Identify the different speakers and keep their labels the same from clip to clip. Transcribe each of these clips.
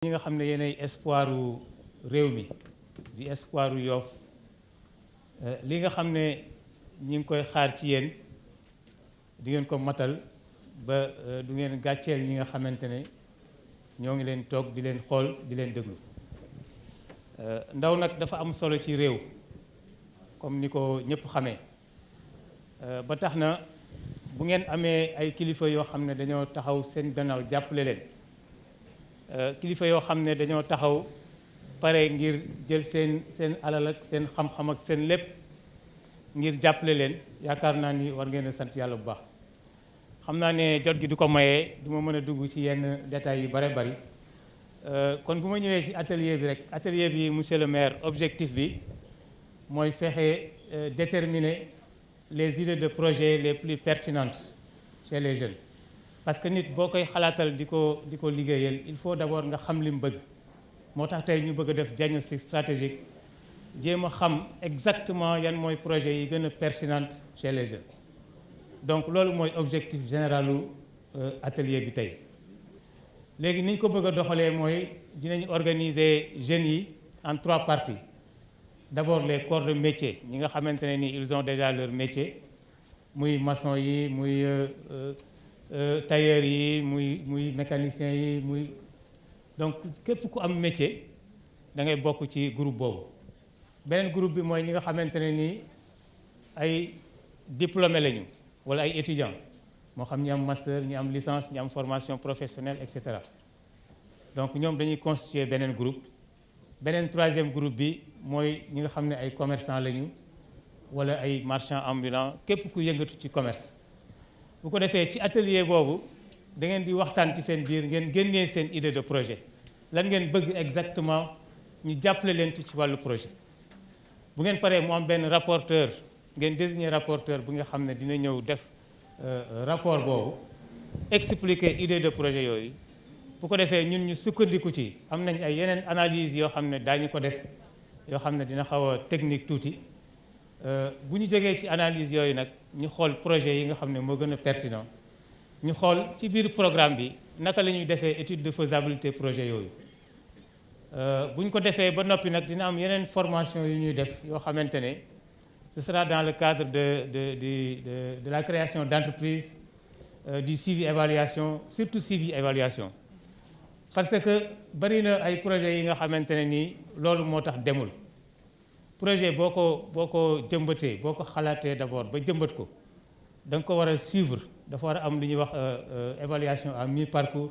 Speaker 1: ñi nga xam ne yéenay espoiru réew mi di espoiru Yoff li nga xam ne ñi ngi koy xaar ci yéen di ngeen ko matal ba du ngeen gàcceel ñi nga xamante ne ñoo ngi leen toog di leen xool di leen déglu ndaw nag dafa am solo ci réew comme ni ko ñëpp xamee ba tax na bu ngeen amee ay kilifa yoo xam ne dañoo taxaw seen gannaaw jàppale leen kilifa yoo xam ne dañoo taxaw pare ngir jël seen alal ak seen xam-xam ak seen lépp ngir jàppale leen yaakaar naa ni war ngeen a sant yàlla bu baax. xam naa ne jot gi du ko mayee du ma mën a dugg ci yenn détails yu bare bari kon bu ma ñëwee ci atelier bi rek atelier bi monsieur le maire objectif bi mooy fexe déterminer les idées de projet les plus pertinentes chez les jeunes. parce que nit boo koy xalaatal di ko liggéeyal il faut d'abord nga xam li mu bëgg moo tax tey ñu bëgg a def diagnostic stratégique jéem a xam exactement yan mooy projet yi gën a pertinente chez les jeunes. donc loolu mooy objectif généralu atelier bi tey léegi ni ñu ko bëgg a doxalee mooy dinañ organiser jeunes yi en 3 parties. d'abord les corps de métier ñi nga xamante ne ni ils ont déjà leur métier muy maçon yi muy tailleur yi muy mécanicien yi muy donc képp ku am métier da ngay bokk ci groupe boobu. beneen groupe bi mooy ñi nga xamante ne ni ay diplômés lañu wala ay étudiants moo xam ñi am master ñi am licence ñi am formation professionnelle et cetera donc ñoom dañuy constituer beneen groupe. beneen 3e groupe bi mooy ñi nga xam ne ay commerçants lañu wala ay marchands ambulants képp ku yëngatu ci commerce. bu ko defee ci atelier boobu da ngeen di waxtaan ci seen biir ngeen génnee seen idée de projet lan ngeen bëgg exactement ñu jàppale leen ci wàllu projet. bu ngeen paree mu am benn rapporteur ngeen désigner rapporteur bu nga xam ne dina ñëw def rapport boobu expliquer idée de projet yooyu. bu ko defee ñun ñu sukkandiku ci am nañ ay yeneen analyse yoo xam ne daañu ko def yoo xam ne dina xaw a technique tuuti bu ñu jógee ci analyse yooyu nag ñu xool projet yi nga xam ne moo gën a pertinent ñu xool ci biir programme bi naka la ñuy defee étude de faisabilité projet yooyu. bu ñu ko defee ba noppi nag dina am yeneen formation yu ñuy def yoo xamante ne ce sera dans le cadre de la création d'entreprise du suivi évaluation surtout suivi évaluation. parce que bari na ay projets yi nga xamante ne nii loolu moo tax demul projet boo ko jëmbatee boo ko xalaatee d'abord ba jëmbat ko da nga ko war a suivre dafa war a am lu ñuy wax évaluation à mi-parcours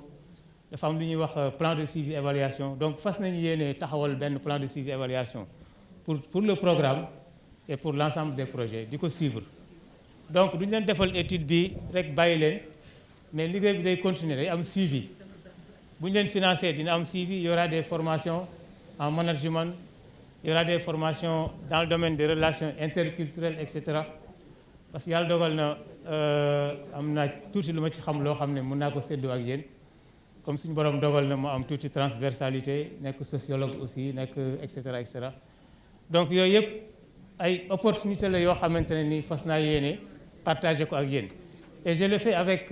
Speaker 1: dafa am lu ñuy wax plan de suivi évaluation donc fas nañu yéene taxawal benn plan de suivi évaluation pour le programme et pour l'ensemble des projets di ko suivre. donc duñu leen defal étude bi rek bàyyi leen mais liggéey bi day continuer day am suivi. bu ñu leen financé dina am suivi il y aura des formations en management il y aura des formations dans le domaine des relations interculturelles et cetera parce que yàlla dogal na am naa tuuti lu ma ci xam loo xam ne mën naa ko séddoo ak yéen comme suñu borom dogal na ma am tuuti transversalité nekk sociologue aussi nekk et cetera et cetera donc yooyu yëpp ay opportunité la yoo xamante ne ni fas naa yéene partager ko ak yéen et je le fais avec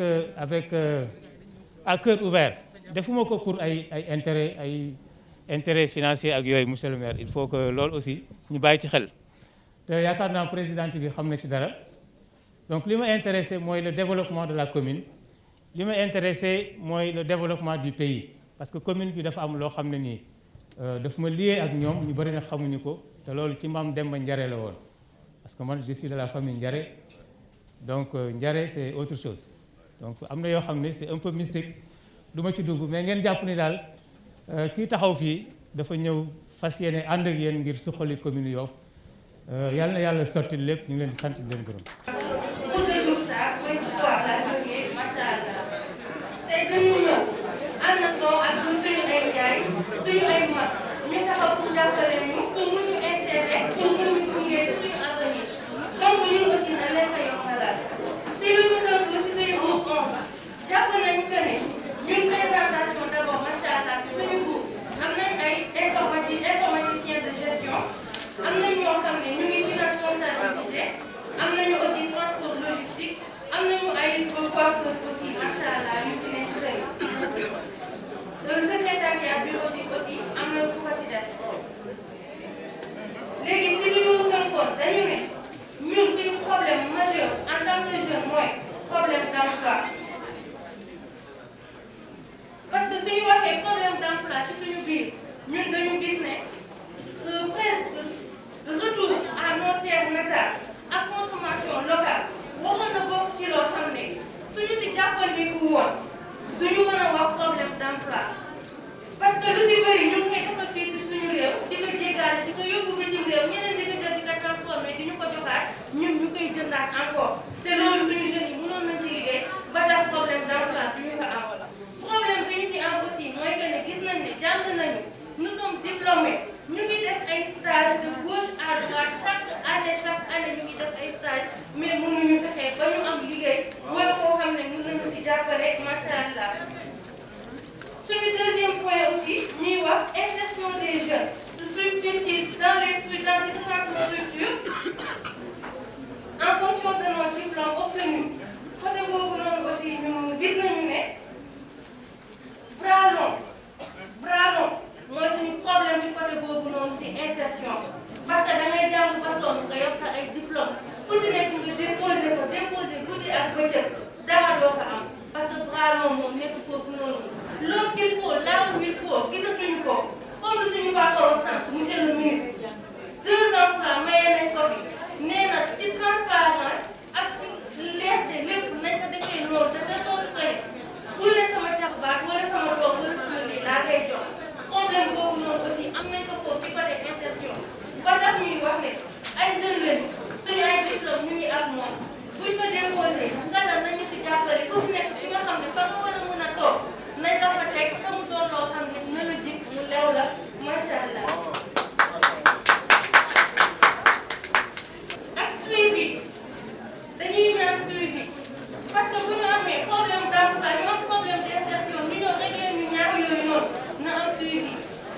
Speaker 1: à cœur ouvert. defuma ko pour ay intérêt financier ak yooyu monsieur le maire il faut que loolu aussi ñu bàyyi ci xel te yaakaar naa présidente bi xam na ci dara donc li ma intéressé mooy le développement de la commune li ma intéressé mooy le développement du pays parce que commune bi dafa am loo xam ne nii daf ma lié ak ñoom ñu bëri na xamuñu ko te loolu ci maam Demba Njare la woon parce que man je suis de la famille Njare donc Njare c'est autre chose donc am na yoo xam ne c'est un peu mystique du ma ci dugg mais ngeen jàpp ni daal kii taxaw fii dafa ñëw fas yéene ànd ak yéen ngir suqali commune Yoff yàlla na yàlla sotti lépp ñu ngi leen di sant di leen gërëm.
Speaker 2: tey dañu ñëw àndandoo ak suñu ay yaay suñu ay mag ñu taxaw pour jàppale ñu pour mu ñu insérer pour mu ñu gunge ci suñu avenir donc ñun aussi na leen ko yombalal si lu ñu tënk si suñu groupe jàpp nañu que ne ñun présentation d'abord macha allah si suñu groupe am nañ ay informaticiens de gestion am nañ ñoo xam ne ñu ngi finance comptabilité am nañu aussi ñun dañu gis ne presque retour à nos terres natales ak consommation locale waroon na bokk ci loo xam ne suñu si jàppandiku woon duñu mën a wax problème d'emploi parce que lu si bëri ñu ngi koy defal fii si suñu réew di ko jégaale di ko yóbbu bitim réew ñeneen di ko jël di ko transformé di ñu ko joxaat ñun ñu koy jëndaat encore te loolu suñu jeunes yi mënoon nañ ci liggéey ba tax problème d'emploi duñu ko am problème bi ñu si am aussi mooy que ne gis nañ ne jàng nañu nous sommes diplômés ñu ngi def ay stage de gauche à droite chaque année ñu ngi def ay stage mais mënuñu fexe ba ñu am liggéey wala koo xam ne mën nañu si jàppale macha allah. suñu deuxième point aussi ñuy wax insertion des jeunes dans les différentes structures en fonction de nos diplômes obtenus côté boobu noonu aussi ñu gis nañu ne bras long mooy suñu problème ci côté boobu noonu si insertion parce que da ngay jàng ba sonn nga yor sa ay diplôme fu si nekk nga déposer guddi ak bëccëg dara doo ko am parce que bras long moom nekk foofu noonu l'homme qu'il faut là où il faut gisatuñu ko comme suñu papa wax sànq monsieur le ministre 2 emplois maye nañ ko fi nee na ci transparence ak ci leerte lépp nañ ko defee loolu de telle sorte que bul ne sama jaxbaat wala sama doom wala sama lii laa koy jox problème boobu noonu aussi am nañ ko foofu ci côté insertion ba tax ñuy wax ne ay jeunes lañ suñu ay diplôme ñu ngi ak moom buñ ko déposé nga nañu si jàppale ku si nekk fi nga xam ne fa nga war a mën a toog nañ la fa teg te mu doon loo xam ne na la jig mu lew la macha allah. ak suivi dañuy ñaan suivi parce que bu ñu amee problème d'emploi ñu am problème d'insertion ñu ñëw régler ñu ñaar yooyu noonu na am suivi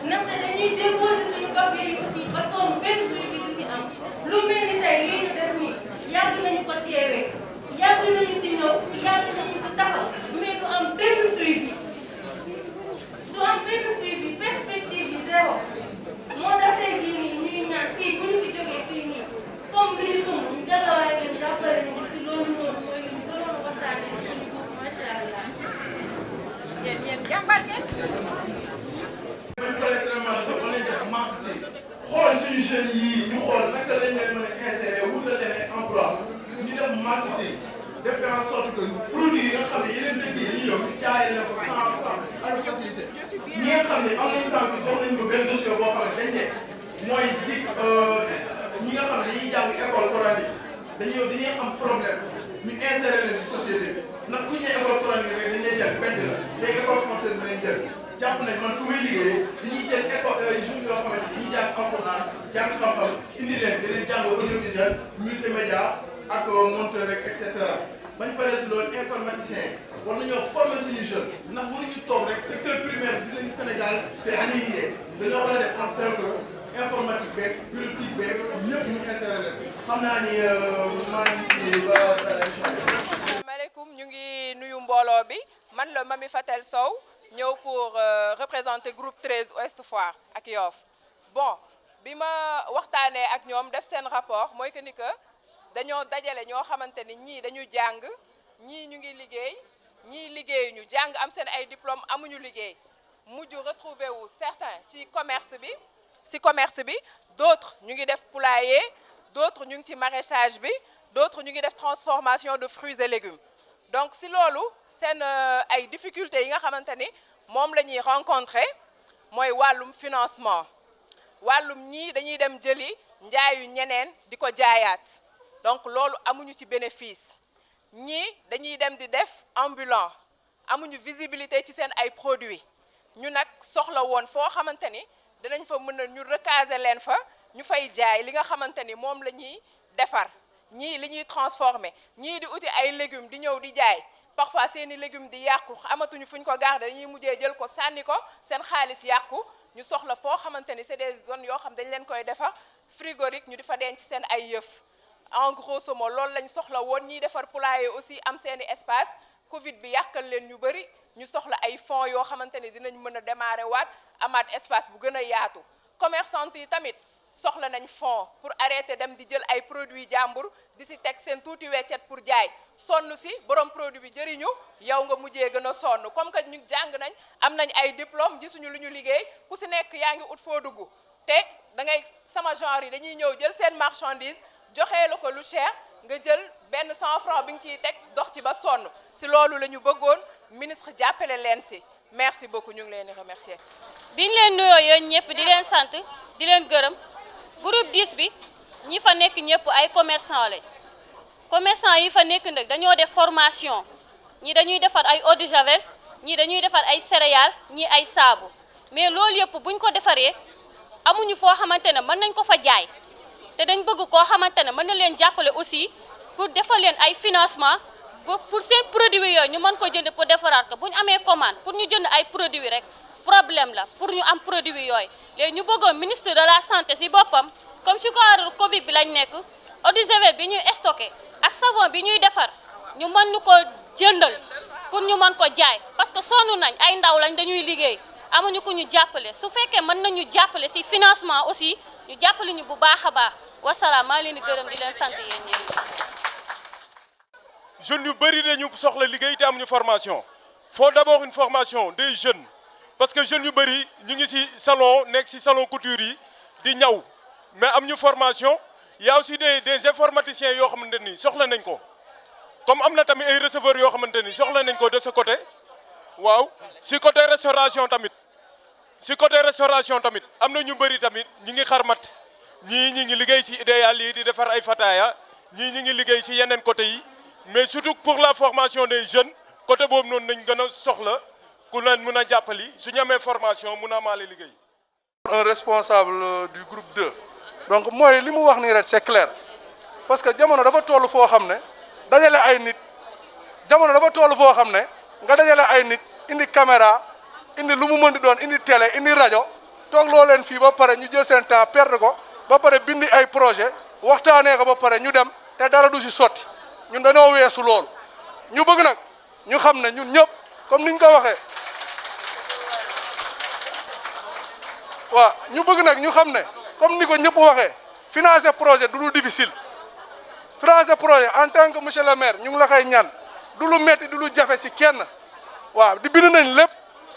Speaker 2: ndaxte dañuy déposer suñu papier yi aussi ba sonn benn suivi du si am lu mel ni tey lii ñu def nii yàgg nañu ko teewee yàgg nañu si ñëw yàgg nañu si taxaw mais du am benn suivi. du am benn suivi perspective bi zéro moo tax tey jii nii ñuy ñaan fii bu ñu fi jógee fii nii comme bi ñu sumb ñu dalawaay leen jàppale ñu si loolu noonu mooy li ñu gënoon a waxtaanee si suñu bopp macha allah. yéen jàmbaar ngeen.
Speaker 3: buñ paree traitement sax ba lañ def marketing xool suñu jeunes yii ñu xool naka lañ leen mën a insérer wutal leen ay emploi ñu def marketing de faire en sorte que produit yi nga xam ne yeneen dëkk yi dañuy yomb jaayee leen ko sans ak facilité ñi nga xam ne am nañu sànq jox nañu ko benn dossier boo xam ne dañ ne mooy di ñi nga xam ne dañuy jàng école coranique dañuy am problème ñu insérer leen si société bi ndax ku ñu nee école coranique rek dañuy jël benn la léegi école française bi lañ jël jàpp nañ man fu muy liggéey dañuy jël école jeunes yoo xamante dañuy jàng alxuraan jàng xam-xam indi leen di leen jàng audiovisuel multimédia ak monteur rek et cetera bañ pare si loolu informaticien war nañoo former suñuy jeunes ndax waruñu toog rek secteur primaire bi gis nañu Sénégal c'est animé dañoo war a def en cercle informatique beeg bureautique beeg ñëpp ñu insérer leen xam naa ni maa ngi ci ba dara incha allah.
Speaker 4: asalaamaaleykum ñu ngi nuyu mbooloo bi man la Mamy Fatel Sow ñëw pour représenter groupe 13 Ouest Foire ak Yoff bon bi ma waxtaanee ak ñoom def seen rapport mooy que ni que dañoo dajale ñoo xamante ni ñii dañu jàng ñii ñu ngi liggéey ñii liggéey ñu jàng am seen ay diplôme amuñu liggéey mujj retrouver wu certains ci commerce bi d'autres ñu ngi def poulailler d'autres ñu ngi ci maraîchage bi d'autres ñu ngi def transformation de fruits et légumes donc si loolu seen ay difficultés yi nga xamante ni moom la ñuy rencontrer mooy wàllum financement wàllum ñii dañuy dem jëli njaayu ñeneen di ko jaayaat donc loolu amuñu ci bénéfice ñii dañuy dem di def ambulant amuñu visibilité ci seen ay produits ñu nag soxla woon foo xamante ni dinañ fa mën a ñu recaser leen fa ñu fay jaay li nga xamante ni moom la ñuy defar ñii li ñuy transformer ñii di uti ay légumes di ñëw di jaay parfois seeni légumes di yàqu amatuñu fuñ ko garder dañuy mujjee jël ko sànni ko seen xaalis yàqu ñu soxla foo xamante ni c'est des zones yoo xam dañ leen koy defar frigorique ñu di fa denc seen ay yëf en grosso modo loolu lañ soxla woon ñiy defar poulailler aussi am seeni espace Covid bi yàqal leen ñu bëri ñu soxla ay fonds yoo xamante ni dinañ mën a démarrer waat amaat espace bu gën a yaatu commerçante yi tamit soxla nañ fonds pour arrêter dem di jël ay produits jàmbur di si teg seen tuuti weccet pour jaay sonn si borom produit bi jëriñu yow nga mujjee gën a sonn comme que ñu jàng nañ am nañ ay diplôme gisuñu lu ñu liggéey ku si nekk yaa ngi ut foo dugg te da ngay sama genre yi dañuy ñëw jël seen marchandise joxee la ko lu cher nga jël benn 100 francs bi nga ciy teg dox ci ba sonn si loolu la ñu bëggoon ministre jàppale leen si merci beaucoup ñu ngi leen di remercier.
Speaker 5: biñ leen nuyoo yéen ñëpp di leen sant di leen gërëm groupe 10 bi ñi fa nekk ñëpp ay commerçant lañ commerçant yi fa nekk nag dañoo def formation ñi dañuy defar ay eau de javel ñi dañuy defar ay céréales ñi ay saabu mais loolu yëpp buñ ko defaree amuñu foo xamante ne mën nañ ko fa jaay te dañ bëgg koo xamante ne mën na leen jàppale aussi pour defal leen ay financement pour seen produit yooyu ñu mën ko jënd pour defaraat ko bu ñu amee commande pour ñu jënd ay produits rek problème la pour ñu am produit yooyu léegi ñu bëggoon ministre de la santé si boppam comme ci cadre Covid bi lañ nekk eau de javel bi ñuy stocké ak savon bi ñuy defar ñu mën ñu ko jëndal pour ñu mën ko jaay parce que sonn nañ ay ndaw lañ dañuy liggéey amuñu ku ñu jàppale su fekkee mën nañu jàppale si financement aussi ñu jàppale ñu bu baax a baax wasalaam maa leen di gërëm di leen sant yéen ñi.
Speaker 6: jeunes yu bëri dañu soxla liggéey te amuñu formation faut d'abord une formation des jeunes parce que jeunes yu bëri ñu ngi ci salon nekk ci salon couture yi di ñaw mais amuñu formation il y a aussi des informaticiens yoo xamante ni soxla nañ ko comme am na tamit ay receveurs yoo xamante ni soxla nañ ko de ce côté waaw ci côté restauration tamit am na ñu bëri tamit ñi ngi xarmat ñii ñi ngi liggéey ci idéal yi di defar ay fataya ñii ñi ngi liggéey ci yeneen côté yi mais surtout pour la formation des jeunes côté boobu noonu nañ gën a soxla ku leen mën a jàppali su ñu amee formation mun a amaale liggéey.
Speaker 7: un responsable du groupe 2 donc mooy li mu wax nii rek c'est clair parce que jamono dafa toll foo xam ne dajale ay nit jamono dafa toll foo xam ne nga dajale ay nit indi caméra indi lu mu mën di doon indi télé indi rajo toog loo leen fii ba pare ñu jël seen temps perdre ko ba pare bindi ay projet waxtaanee ko ba pare ñu dem te dara du si sotti ñun dañoo weesu loolu ñu bëgg nag ñu xam ne ñun ñëpp comme niñ ko waxee waaw ñu bëgg nag ñu xam ne comme ni ko ñëpp waxee financer projet du lu difficile financer projet en tant que monsieur le maire ñu ngi la koy ñaan du lu metti du lu jafe si kenn waaw di bind nañ lépp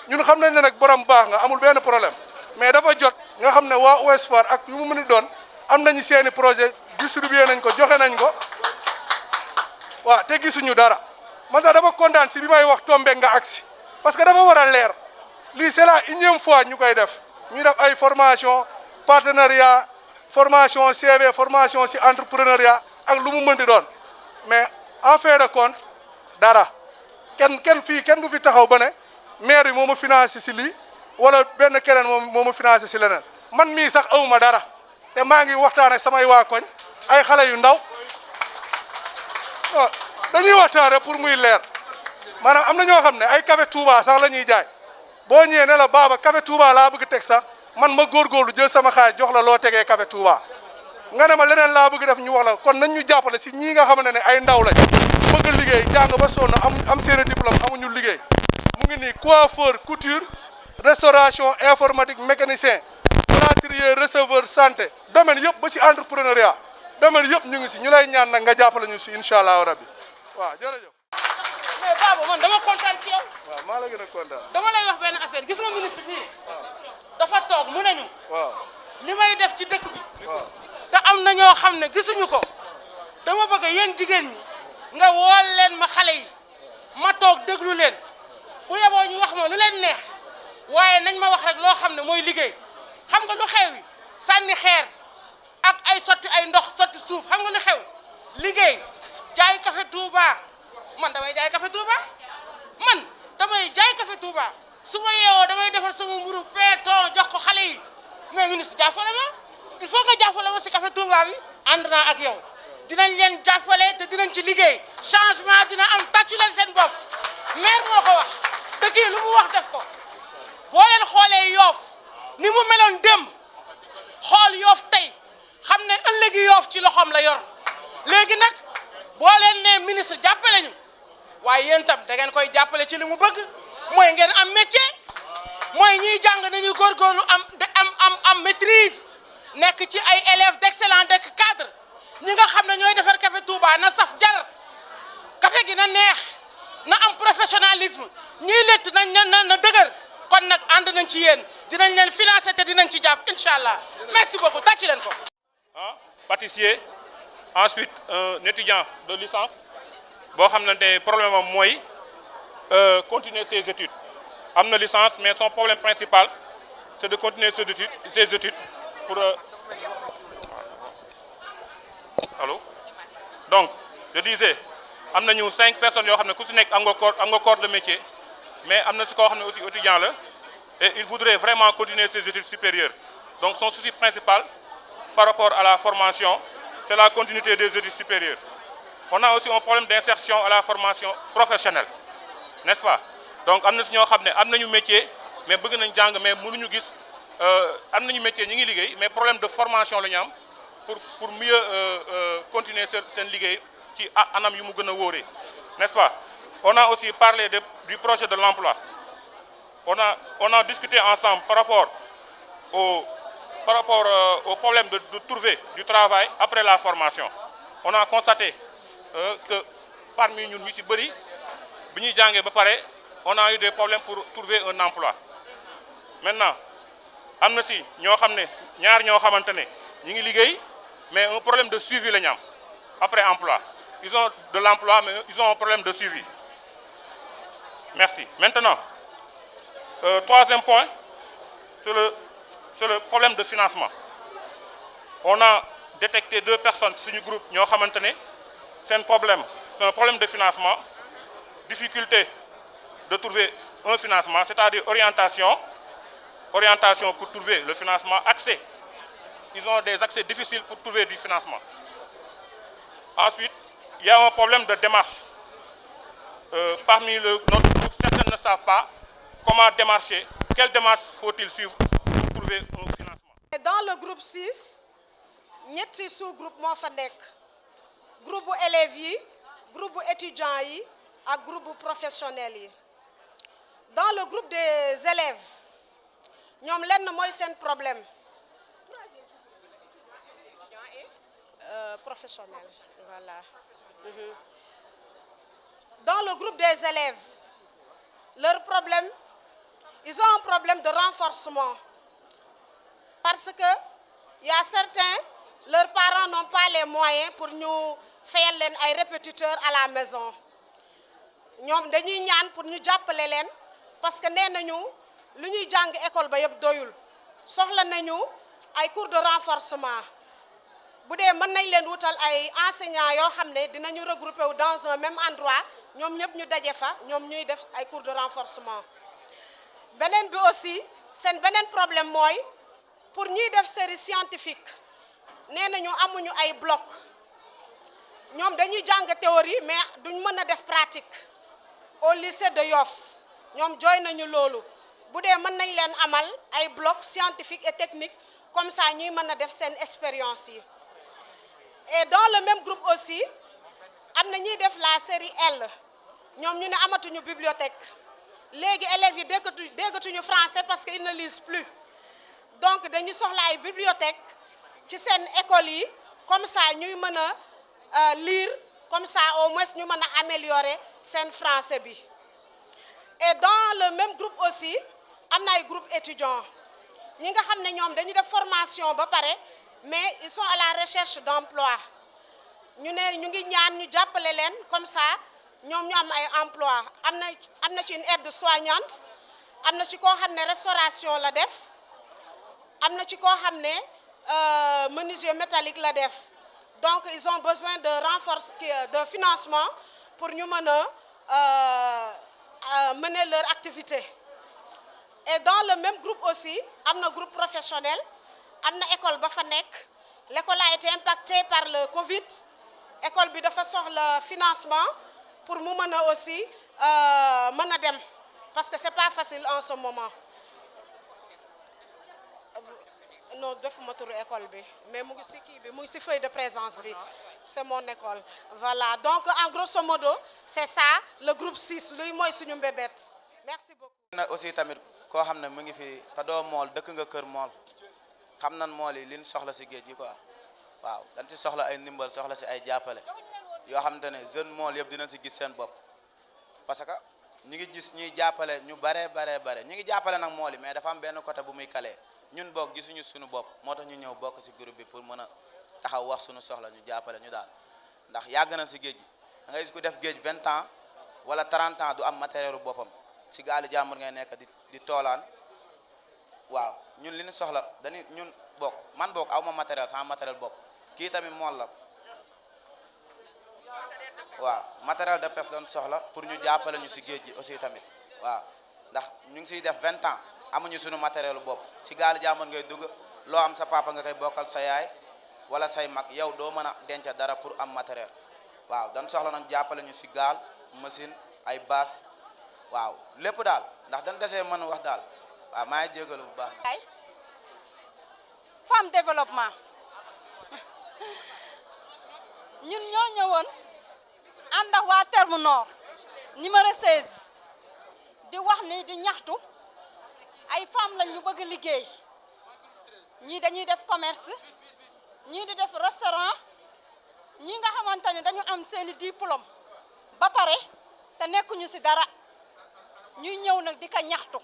Speaker 7: ñun xam nañ ne nag borom baax nga amul benn problème mais dafa jot nga xam ne waa Ouest Foire ak yu mu mën a doon am nañu seeni projet distribué nañ ko joxe nañ ko waaw te gisuñu dara man sax dama kontaan si bi may wax tombé nga agsi parce que dafa war a leer lii c'est la unième fois ñu koy def ñu def ay formation partenariat formation CV formation si entrepreneuriat ak lu mu mënti doon mais en fin de compte dara kenn fii kenn du fi taxaw ba ne maire yi moo ma financé si lii wala benn keneen moo ma financé si leneen man mii sax awuma dara te maa ngi waxtaan ak samay waa koñ ay xale yu ndaw dañuy waxtaan rek pour muy leer maanaam am na ñoo xam ne ay café Touba sax la ñuy jaay boo ñëwee ne la baaba café Touba laa bëgg teg sax man ma góorgóorlu jël sama xaalis jox la loo tegee café Touba nga ne ma leneen laa bëgg def ñu wax la kon nañ ñu jàppale si ñii nga xam ne ay ndaw lañ bëgg liggéey jàng ba sonn am seeni diplôme amuñu liggéey mu ngi nii coiffeur couture restauration informatique mécanicien plâtrier receveur santé domaine yëpp ba si entrepreneuriat domaine yëpp ñu ngi si ñu lay ñaan nag nga jàppale ñu si incha allahu rabbi waaw jërëjëf.
Speaker 8: mais Baba man dama kontaan ci yow.
Speaker 7: waaw maa la gën a kontaan.
Speaker 8: dama lay wax benn affaire gis nga ministre bii. dafa toog mu ne ñu.
Speaker 7: waaw
Speaker 8: li may def ci dëkk bi.
Speaker 7: waaw
Speaker 8: te am na ñoo xam ne gisuñu ko dama bëgg yéen jigéen ñi nga wool leen ma xale yi ma toog déglu leen bu yeboo ñu wax ma lu leen neex waaye nañ ma wax rek loo xam ne mooy liggéey xam nga lu xew yi sànni xeer ak ay sotti ay ndox sotti suuf xam nga lu xew liggéey jaay café Touba man damay jaay café Touba man damay jaay café Touba su ma yeewoo damay defar sama mburu peeton jox ko xale yi mais ministre jàppale ma il faut que jàppale ma si café Touba bi ànd naa ak yow dinañ leen jàppale te dinañ ci liggéey changement dina am tàccu leen seen bopp maire moo ko wax dëkk yi lu mu wax def ko boo leen xoolee Yoff ni mu meloon démb xool Yoff tey xam ne ëllëgi Yoff ci loxoom la yor léegi nag boo leen ne ministre jàppale ñu waaye yéen tam da ngeen koy jàppale ci li mu bëgg mooy ngeen am métier mooy ñiy jàng nañu góorgóorlu am maîtrise nekk ci ay élèves d'excellents nekk cadre ñi nga xam ne ñooy defar café Touba na saf jar café gi na neex na am professionnalisme ñiy létt na dëgër kon nag ànd nañ ci yéen dinañ leen financer te dinañ ci jàpp incha allah merci beaucoup tàcc leen ko.
Speaker 6: pâtissier ensuite un étudiant de licence boo xam ne problème am mooy continuer ses études am na licence mais son problème principal c'est de continuer ses études pour allô donc je disais am nañu 5 personnes yoo xam ne ku si nekk am nga corps de métier mais am na si koo xam ne aussi étudiant la et il voudrait vraiment continuer ses études supérieures donc son souci principal par rapport à la formation c'est la continuité des études supérieures. On a aussi un problème d'insertion à la formation professionnelle, n'est-ce pas? Donc am na si ñoo xam ne am nañu métier mais bëgg nañ jàng mais mënuñu gis am nañu métier ñu ngi liggéey mais problème de formation la ñu am pour mieux continuer seen liggéey ci anam yu mu gën a wóoree, n'est-ce pas? On a aussi parlé du projet de l'emploi. On a discuté ensemble par rapport au problème de trouver du travail après la formation. On a constaté que parmi ñun ñu ci bëri bi ñuy jàngee ba pare on a eu des problèmes pour trouver un emploi. Maintenant am na si ñoo xam ne ñaar ñoo xamante ne ñi ngi liggéey mais un problème de suivi la ñu am après emploi. Ils ont de l'emploi mais ils ont un problème de suivi. Merci. Maintenant troisième point c'est le problème de financement. On a détecté 2 personnes sur le groupe ñoo xamante ne c'est un problème de financement, difficulté de trouver un financement, c'est-à-dire orientation pour trouver le financement, accès. Ils ont des accès difficiles pour trouver du financement. Ensuite, il y a un problème de démarche. Parmi notre groupe, certains ne savent pas comment démarcher, quelle démarche faut-il suivre pour trouver un financement.
Speaker 9: Dans le groupe 6, ñetti sous-groupe moo fa nekk groupe bu élèves yi groupe bu étudiants yi ak groupe bu professionnels yi. Dans le groupe des élèves ñoom lenn mooy seen problème professionnel voilà. Dans le groupe des élèves leur problème ils ont un problème de renforcement parce que il y a certains leurs parents n'ont pas les moyens pour ñu fayal leen ay répétiteurs à la maison ñoom dañuy ñaan pour ñu jàppale leen parce que nee nañu lu ñuy jàng école ba yëpp doyul soxla nañu ay cours de renforcement bu dee mën nañ leen wutal ay enseignants yoo xam ne dinañu regrouper wu dans un même endroit ñoom ñëpp ñu daje fa ñoom ñuy def ay cours de renforcement. beneen bi aussi seen beneen problème mooy pour ñuy def série scientifique nee nañu amuñu ay bloc ñoom dañuy jàng théorie mais duñ mën a def pratique au lycée de Yoff ñoom jooy nañu loolu bu dee mën nañ leen amal ay bloc scientifique et technique comme ça ñuy mën a def seen expérience yi. Et dans le même groupe aussi am na ñuy def la série L ñoom ñu ne amatuñu bibliothèque léegi élèves yi déggatuñu français parce que ils ne lisent plus donc dañu soxla ay bibliothèque ci seen école yi comme ça ñuy mën a lire comme ça au moins ñu mën a améliorer seen français bi. Et dans le même groupe aussi am na ay groupe étudiants ñi nga xam ne ñoom dañu def formation ba pare mais ils sont à la recherche d'emploi ñu ne ñu ngi ñaan ñu jàppale leen comme ça ñoom ñu am ay emploi am na ci une aide soignante am na ci koo xam ne restauration la def am na ci koo xam ne menuisier métallique la def donc ils ont besoin de financement pour ñu mën a mener leur activité. Et dans le même groupe aussi am na groupe professionnel am na école ba fa nekk l'école a été impactée par le Covid école bi dafa soxla financement pour mu mën a aussi mën a dem parce que c'est pas facile en ce moment. Non defuma turu école bi mais mu ngi ci kii bi mu ngi ci feuille de présence bi c'est mon école voilà donc en grosso modo c'est ça le groupe 6 luy mooy suñu mbébét merci beaucoup.
Speaker 10: na aussi tamit koo xam ne mu ngi fi te doo mool dëkk nga kër mool xam nan mool yi liñ soxla si géej gi quoi waaw dañ si soxla ay ndimbal soxla si ay jàppale yoo xamante ne jeune mool yëpp dinañ si gis seen bopp parce que ñu ngi gis ñuy jàppale ñu bare ñu ngi jàppale nag mool yi mais dafa am benn côté bu muy kalee ñun bokk gisuñu suñu bopp moo tax ñu ñëw bokk si groupe bi pour mën a taxaw wax suñu soxla ñu jàppale ñu daal ndax yàgg nañ si géej gi da ngay gis ku def géej 20 ans wala 30 ans du am matériel boppam si gaali jàmbur ngay nekk di toolaan waaw ñun li ñu soxla dañuy ñun bokk man bokk aw ma matériel sans matériel bopp kii tamit mool la waaw matériel de pêche lañ soxla pour ñu jàppale ñu si géej gi aussi tamit waaw ndax ñu ngi siy def 20 ans amuñu suñu matériel bopp si gaali jàmbur ngay dugg loo am sa papa nga koy bokkal sa yaay wala say mag yow doo mën a denc dara pour am matériel waaw dañ soxla nañ jàppale ñu si gaal machine ay baas waaw lépp daal ndax dañ desee mën wax daal waaw maa ngi jégalu bu baax.
Speaker 9: femme développement ñun ñoo ñëwoon ànd ak waa Terme Nord numéro 16 di wax ni di ñaxtu ay femmes lañ ñu bëgg liggéey ñii dañuy def commerce ñii di def restaurant ñii nga xamante ne dañu am seeni diplôme ba pare te nekkuñu ci dara ñuy ñëw nag di ko ñaxtu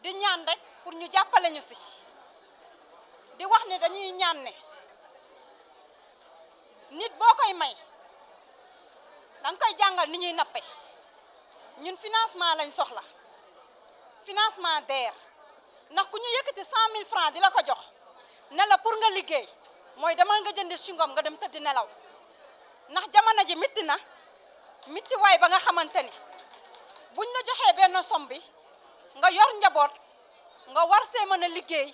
Speaker 9: di ñaan rek pour ñu jàppale ñu ci di wax ne dañuy ñaan ne nit boo koy may danga koy jàngal ni ñuy nappe ñun financement lañ soxla financement DER ndax ku ñu yëkkati 100 000 francs di la ko jox ne la pour nga liggéey mooy demal nga jënd singom nga dem tëdd nelaw ndax jamono ji mitti na mitti waay ba nga xamante ni buñ la joxee benn somme bi nga yor njaboot nga war see mën a liggéey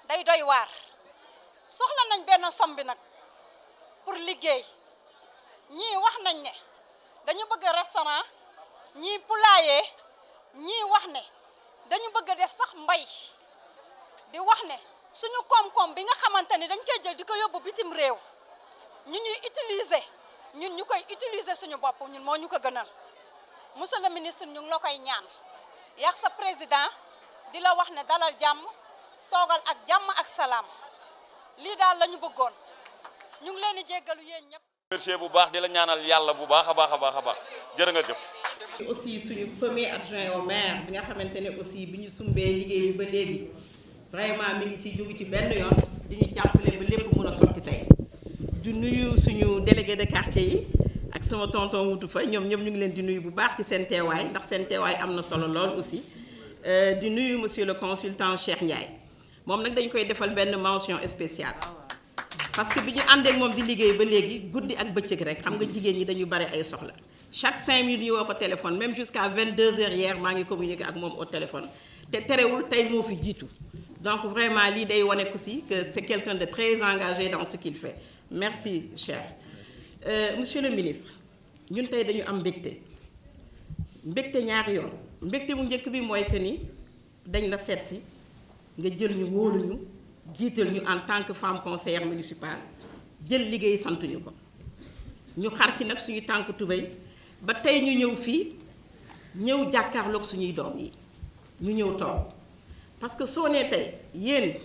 Speaker 9: day doy waar soxla nañ benn somme bi nag pour liggéey ñii wax nañ ne dañu bëgg restaurant ñii poulailler ñii wax ne dañu bëgg def sax mbay di wax ne suñu koom-koom bi nga xamante ni dañ koy jël di ko yóbbu bitim réew ñu ñuy utiliser ñun ñu koy utiliser suñu bopp ñun moo ñu ko gënal monsieur le ministre ñu ngi la koy ñaan yax sa président di la wax ne dalal jàmm toogal ak jàmm ak salaam lii daal la ñu bëggoon ñu ngi leen di jéggalu yéen ñëpp.
Speaker 11: remercier bu baax di la ñaanal yàlla bu baax a baax jërë nga jëf.
Speaker 12: aussi suñu premier adjoint au maire bi nga xamante ne aussi bi ñu sumbee liggéey bi ba léegi vraiment mi ngi ci jógu ci benn yoon di ñu jàppale ba lépp mën a sotti tey du nuyu suñu délégué de quartier yi ak sama tonton wutu fa ñoom ñëpp ñu ngi leen di nuyu bu baax ci seen teewaay ndax seen teewaay am na solo lool aussi di nuyu monsieur le consultant Cheikh Ndiaye moom nag dañ koy defal benn mention spéciale parce que bi ñu àndeek moom di liggéey ba léegi guddi ak bëccëg rek xam nga jigéen ñi dañu bari ay soxla chaque 5 minutes ñu woo ko téléphone même jusqu'à 22h hier maa ngi communiqué ak moom au téléphone te terewul tey moo fi jiitu donc vraiment lii day wane aussi que c'est quelqu'un de très engagé dans ce qu'il fait merci cher monsieur le ministre ñun tey dañu am mbégte ñaari yoon mbégte bu njëkk bi mooy que ni dañ la seet si nga jël ñu wóolu ñu jiital ñu en tant que femme conseillère municipale jël liggéey santuñu ko ñu xar ci nag suñu tànk tubéy ba tey ñu ñëw fii ñëw jàkkaarloog suñuy doom yi ñu ñëw toog parce que soo nee tey yéen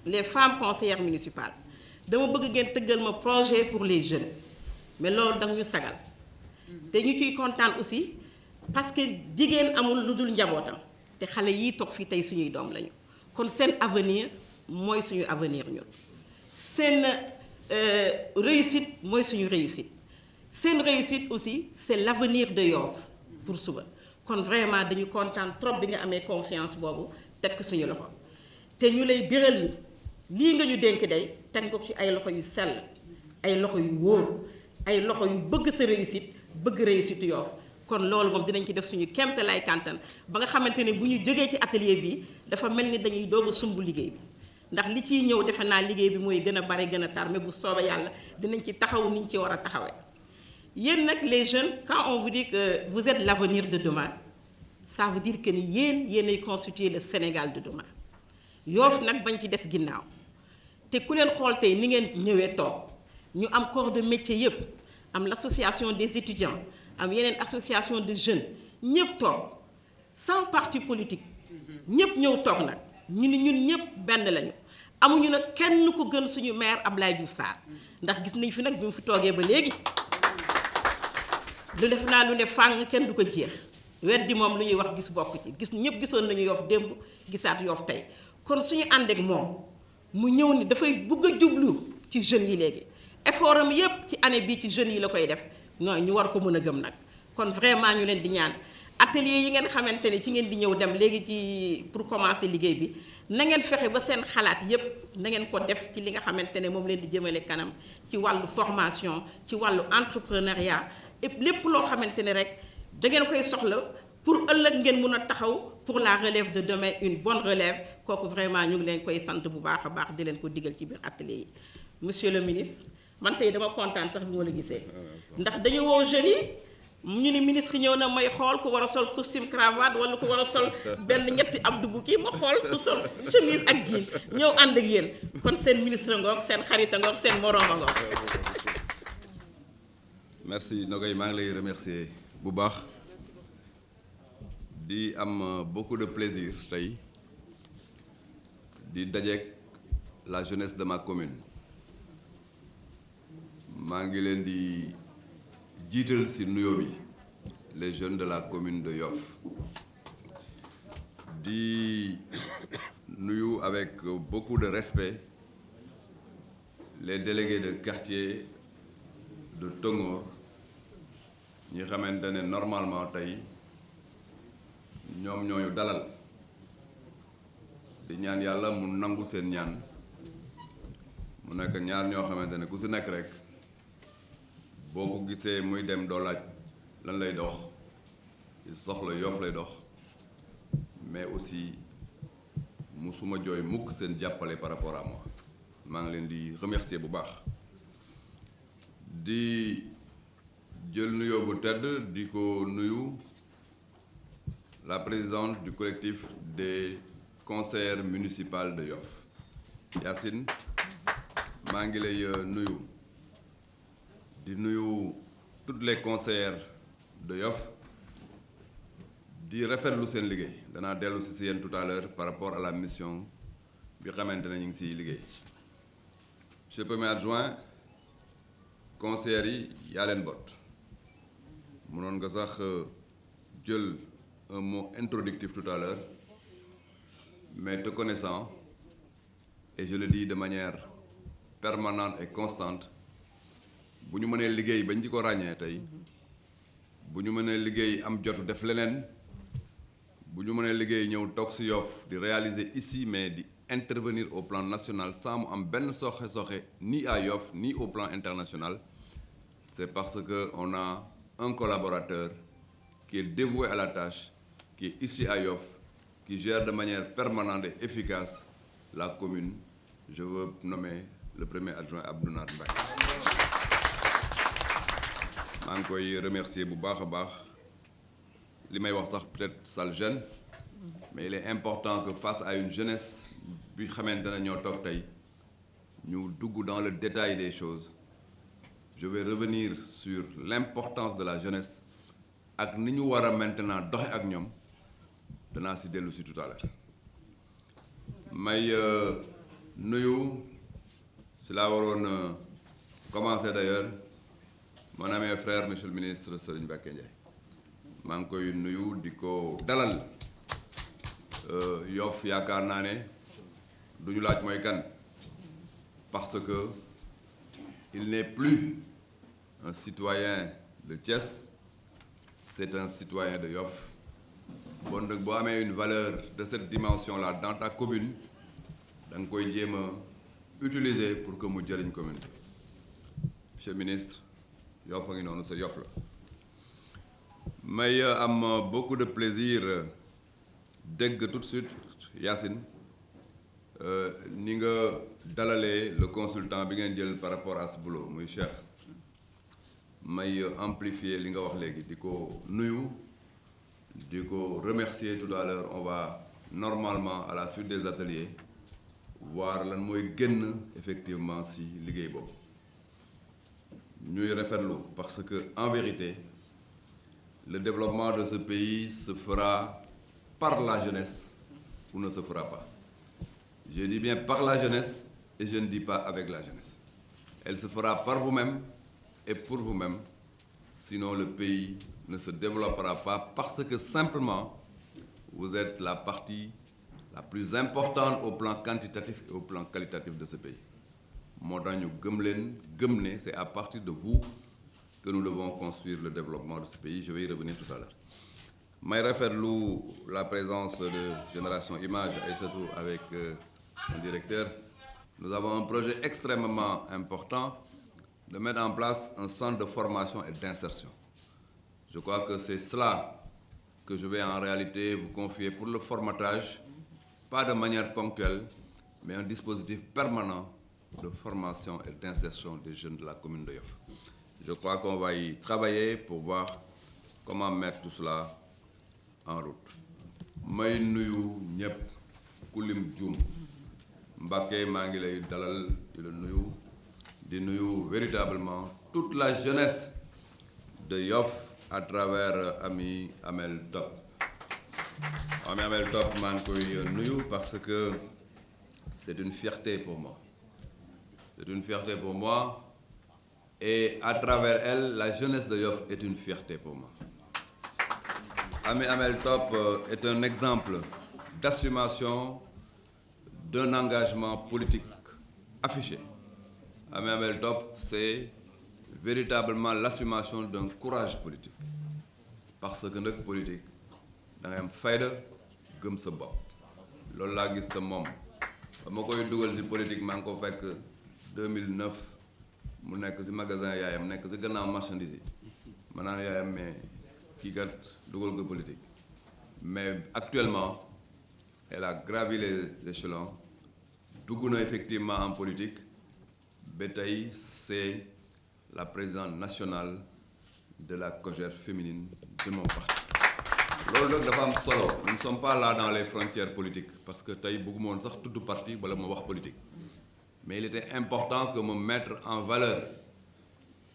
Speaker 12: les femmes conseillères municipales dama bëgg ngeen tëggal ma projet pour les jeunes mais loolu danga ñu sagal te ñu ciy kontaan aussi parce que jigéen amul lu dul njabootam te xale yii toog fii tey suñuy doom lañu kon seen avenir mooy suñu avenir ñun seen réussite mooy suñu réussite seen réussite aussi c'est l'avenir de Yoff pour suba kon vraiment dañu kontaan trop bi nga amee confiance boobu teg ko suñu loxo te ñu lay biral ni lii nga ñu dénk day teg ko ci ay loxo yu sell ay loxo yu wóor ay loxo yu bëgg sa réussite bëgg réussite Yoff kon loolu moom dinañ ci def suñu kéemtalaay kàntan ba nga xamante ne bu ñu jógee ci atelier bi dafa mel ni dañuy doog a sumb liggéey bi ndax li ciy ñëw defe naa liggéey bi mooy gën a bari gën a tar mais bu soobee yàlla dinañ ci taxaw ni ñu ci war a taxawee yéen nag les jeunes quand on vous dit que vous êtes l'avenir de demain ça veut dire que ni yéenay constituer le Sénégal de demain Yoff nag bañ ci des ginnaaw te ku leen xool tey ni ngeen ñëwee toog ñu am corps de métier yëpp am l'association des étudiants am yeneen association de jeunes ñëpp toog sans parti politique ñëpp ñëw toog nag ñu ni ñun ñëpp benn lañu amuñu nag kenn ku gën suñu maire Abdoulaye Diouf Sarr ndax gis nañ fi nag bi mu fi toogee ba léegi lu def naa lu ne fàng kenn du ko jeex weddi moom lu ñuy wax gis bokk ci gis ñëpp gisoon nañu Yoff démb gisaat Yoff tey kon suñu ànd ak moom mu ñëw ni dafay bëgg a jublu ci jeunes yi léegi effort am yépp ci année bii ci jeunes yi la koy def non ñu war ko mën a gëm nag kon vraiment ñu leen di ñaan atelier yi ngeen xamante ne ci ngeen di ñëw dem léegi ci pour commencer liggéey bi na ngeen fexe ba seen xalaat yépp na ngeen ko def ci li nga xamante ne moom leen di jëmale kanam ci wàllu formation ci wàllu entrepreneuriat et lépp loo xamante ne rek da ngeen koy soxla pour ëllëg ngeen mun a taxaw pour la relève de demain une bonne relève kooku vraiment ñu ngi leen koy sant bu baax a baax di leen ko digal ci biir atelier yi. Monsieur le ministre man tey dama kontaan sax bi ma la gisee ndax dañu woo jeunes yi ñu ni ministre ñëw na may xool ku war a sol costume cravate wala ku war a sol benn ñetti abdou bu kii ma xool ku sol chemise ak jean ñëw ànd ak yéen kon seen ministre ngoog seen xarita ngoog seen morooma ngoog.
Speaker 13: merci Nogaye maa ngi lay remercier bu baax di am beaucoup de plaisir tey di dajeek la jeunesse de ma commune maa ngi leen di jiital ci nuyoo bi les jeunes de la commune de Yoff di nuyu avec beaucoup de respect les délégués de quartier de Tongoor ñi xamante ne normalement tey ñoom ñooyu dalal di ñaan yàlla mu nangu seen ñaan mu nekk ñaar ñoo xamante ne ku ci nekk rek boo ko gisee muy dem doo laaj lan lay dox soxla Yoff lay dox mais aussi musuma jooy mukk seen jàppale par rapport à moi maa ngi leen di remercier bu baax di jël nuyoo bu tedd di ko nuyu la présidente du collectif des conseillers municipaux de Yoff Yacine maa ngi lay nuyu di nuyu toutes les conseillères de Yoff di rafetlu seen liggéey danaa dellu si yéen tout à l'heure par rapport à la mission bi xamante ne ñu ngi siy liggéey monsieur le premier adjoint conseillers yi yaa leen bot mënoon nga sax jël un mot introductif tout à l'heure mais te connaissant et je le dis de manière permanente et constante bu ñu mënee liggéey bañ ci ko ràññee tey bu ñu mënee liggéey am jotu def leneen bu ñu mënee liggéey ñëw toog ci Yoff di réaliser ici mais di intervenir au plan national sans mu am benn soxe-soxe ni à Yoff ni au plan international c'est parce que on a un collaborateur qui est dévoué à la tâche qui est ici à Yoff qui gère de manière permanente et efficace la commune. Je veux nommer le premier adjoint Abdou Nar Mbaye maa ngi koy remercier bu baax a baax li may wax sax peut-être ça le gêne mais il est important que face à une jeunesse bi xamante ne ñoo toog tey ñu dugg dans le détail des choses. Je vais revenir sur l'importance de la jeunesse ak ni ñu war a maintenant doxe ak ñoom danaa si dellu si tout à l'heure may nuyu si laa waroon commencer d'ailleurs mon ami frère monsieur le ministre Serigne Mbacké Ndiaye maa ngi koy nuyu di ko dalal Yoff yaakaar naa ne du ñu laaj mooy kan parce que il n'est plus un citoyen de Thiès c'est un citoyen de Yoff bon nag boo amee une valeur de cette dimension-là dans ta commune da nga koy jéem a utiliser pour que mu jëriñ commune bi monsieur le ministre Yoff a ngi noonu sa Yoff la may am beaucoup de plaisir dégg tout de suite Yacine ni nga dalalee le consultant bi ngeen jël par rapport à ce boulot muy Cheikh may amplifier li nga wax léegi di ko nuyu di ko remercier tout à l'heure on va normalement à la suite des ateliers voir lan mooy génn effectivement si liggéey boobu ñuy rafetlu parce que en vérité le développement de ce pays se fera par la jeunesse ou ne se fera pas Je dis bien par la jeunesse et je ne dis pas avec la jeunesse. Elle se fera par vous-même et pour vous-même, sinon le pays ne se développera pas parce que simplement vous êtes la partie la plus importante au plan quantitatif et au plan qualitatif de ce pays. Moo tax ñu gëm leen gëm ne c'est à partir de vous que nous devons construire le développement de ce pays. Je vais y revenir tout à l'heure. may rafetlu la présence de Génération Image et surtout avec le directeur. Nous avons un projet extrêmement important de mettre en place un centre de formation et d'insertion. Je crois que c'est cela que je vais en réalité vous confier pour le formatage, pas de manière ponctuelle, mais un dispositif permanent de formation et d'insertion des jeunes de la commune de Yoff. Je crois qu'on va y travailler pour voir comment mettre tout cela en route. May nuyu ñëpp ku lim juum Mbacké maa ngi lay dalal di nuyu véritablement toute la jeunesse de Yoff à travers Ami Amel Top. Ami Amel Top maa ngi koy nuyu parce que c'est une fierté pour moi. C'est une fierté pour moi et à travers elle, la jeunesse de Yoff est une fierté pour moi. Ami Amel Top est un exemple d'assumation d'un engagement politique affiché. Ami Amel Top, c'est véritablement l'assumation d'un courage politique. Parce que nag politique da ngay am fayda gëm sa bopp loolu laa gis sa moom ba ma koy dugal ci politique maa ngi ko fekk 2009 mu nekk ci magasin yaayam nekk ci gannaaw marchandise yi ma naan yaayam mais kii kat dugal ko politique mais actuellement elle a gravi les échelons dugg na effectivement en politique ba tey c'est la présidente nationale de la COJER féminine de mon parti. loolu nag dafa am solo nous ne sommes pas là dans les frontières politiques parce que tey bëgguma woon sax tudd parti wala ma wax politique mais il était important que me mettre en valeur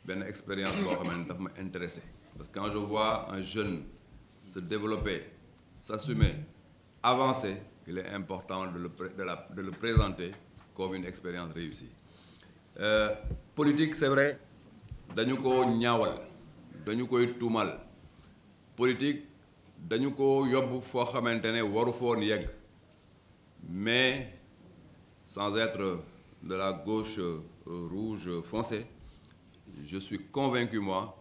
Speaker 13: benn expérience boo xam ne dafa ma intéressé parce que quand je vois un jeune se développer s'assumer avancer il est important de le présenter comme une expérience réussie. Politique c'est vrai dañu ko ñaawal dañu koy tuumal politique dañu ko yóbbu foo xamante ne waru foon yegg mais sans être de la gauche rouge foncée je suis convaincu moi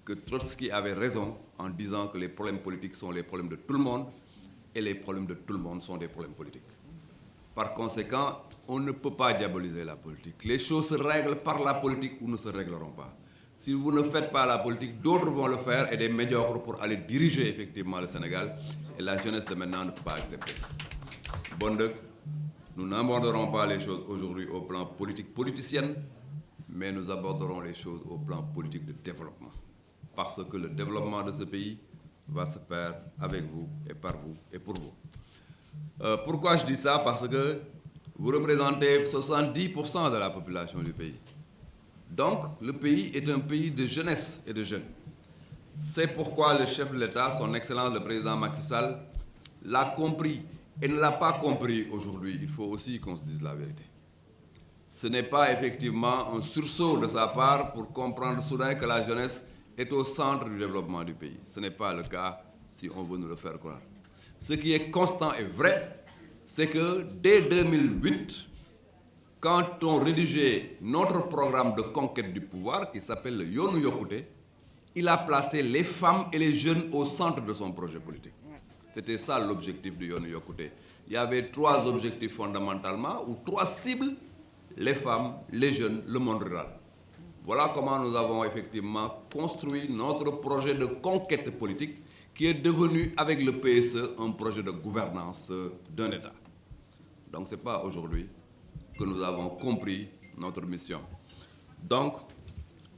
Speaker 13: que Trotsky avait raison en disant que les problèmes politiques sont les problèmes de tout le monde et les problèmes de tout le monde sont des problèmes politiques. Par conséquent, on ne peut pas diaboliser la politique. Les choses se règlent par la politique ou ne se régleront pas. Si vous ne faites pas la politique, d'autres vont le faire et des médiocres pour aller diriger effectivement le Sénégal. Et la jeunesse de maintenant ne peut pas accepter ça. Bon, donc, nous n'aborderons pas les choses aujourd'hui au plan politique politicienne, mais nous aborderons les choses au plan politique de développement. Parce que le développement de ce pays va se faire avec vous et par vous et pour vous. Pourquoi je dis ça? Parce que vous représentez 70% de la population du pays. Donc, le pays est un pays de jeunesse et de jeunes. C'est pourquoi le chef de l'État, son Excellence le président Macky Sall, l'a compris et ne l'a pas compris aujourd'hui. Il faut aussi qu'on se dise la vérité. Ce n'est pas effectivement un sursaut de sa part pour comprendre soudain que la jeunesse est au centre du développement du pays. Ce n'est pas le cas si on veut nous le faire croire. Ce qui est constant et vrai, c'est que dès 2008, quand on rédigeait notre programme de conquête du pouvoir, qui s'appelle le Yoonu Yokkute, il a placé les femmes et les jeunes au centre de son projet politique. C'était ça l'objectif du Yoonu Yokkute. Il y avait 3 objectifs fondamentalement, ou 3 cibles, les femmes, les jeunes, le monde rural. Voilà comment nous avons effectivement construit notre projet de conquête politique qui est devenu avec le PSE un projet de gouvernance d'un État. Donc ce n'est pas aujourd'hui que nous avons compris notre mission. Donc,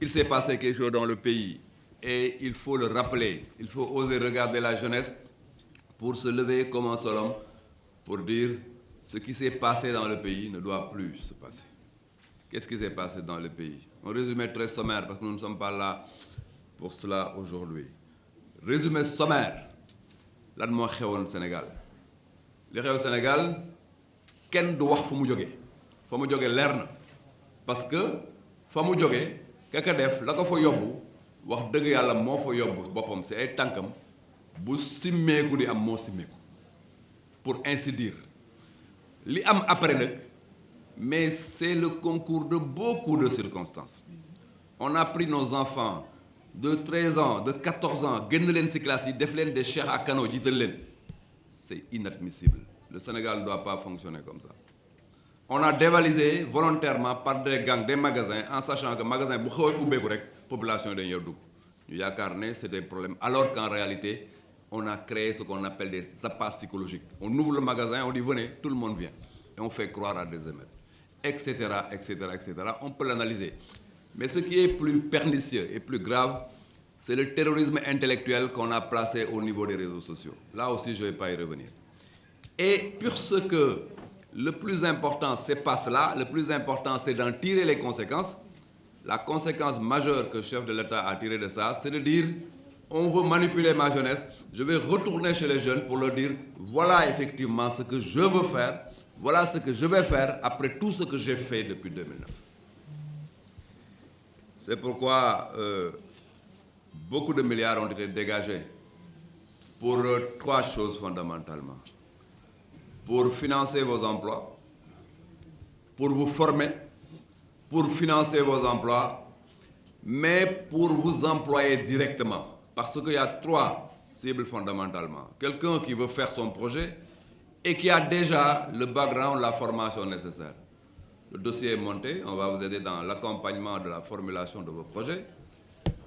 Speaker 13: il s'est passé quelque chose dans le pays et il faut le rappeler. Il faut oser regarder la jeunesse pour se lever comme un seul homme pour dire ce qui s'est passé dans le pays ne doit plus se passer. Qu'est-ce qui s'est passé dans le pays? Un résumé très sommaire parce que nous ne sommes pas là pour cela aujourd'hui. Résumé sommaire lan moo xewoon Sénégal li xew Sénégal kenn du wax fu mu jógee fa mu jógee leer na parce que fa mu jógee kaka def la ko fa yóbbu wax dëgg yàlla moo fa yóbbu boppam si ay tànkam bu simmeeku di am moo simmeeku pour ainsi dire li am après nag mais c'est le concours de beaucoup de circonstances. On a pris nos enfants de 13 ans, de 14 ans, génn leen ci classe yi def leen des cheikhs à canot jiital leen. C'est inadmissible. Le Sénégal ne doit pas fonctionner comme ça. On a dévalisé volontairement par des gangs des magasins en sachant que magasin bu xaw a ubbeeku rek population yi dañuy yor dugg ñu yaakaar ne c'est des problèmes alors qu'en réalité on a créé ce qu'on appelle des appâts psychologiques. On ouvre le magasin, on dit venez, tout le monde vient et on fait croire à des émeutes, etc., etc., etc. On peut l'analyser. Mais ce qui est plus pernicieux et plus grave, c'est le terrorisme intellectuel qu'on a placé au niveau des réseaux sociaux. Là aussi, je ne vais pas y revenir. Et puisque le plus important, c'est pas cela, le plus important, c'est d'en tirer les conséquences. La conséquence majeure que le chef de l'État a tirée de ça, c'est de dire, on veut manipuler ma jeunesse, je vais retourner chez les jeunes pour leur dire, voilà effectivement ce que je veux faire, voilà ce que je vais faire après tout ce que j'ai fait depuis 2009. C'est pourquoi beaucoup de milliards ont été dégagés pour trois choses fondamentalement. Pour financer vos emplois, pour vous former, pour financer vos emplois, mais pour vous employer directement. Parce qu'il y a trois cibles fondamentalement. Quelqu'un qui veut faire son projet et qui a déjà le background, la formation nécessaire. Le dossier est monté, on va vous aider dans l'accompagnement de la formulation de vos projets.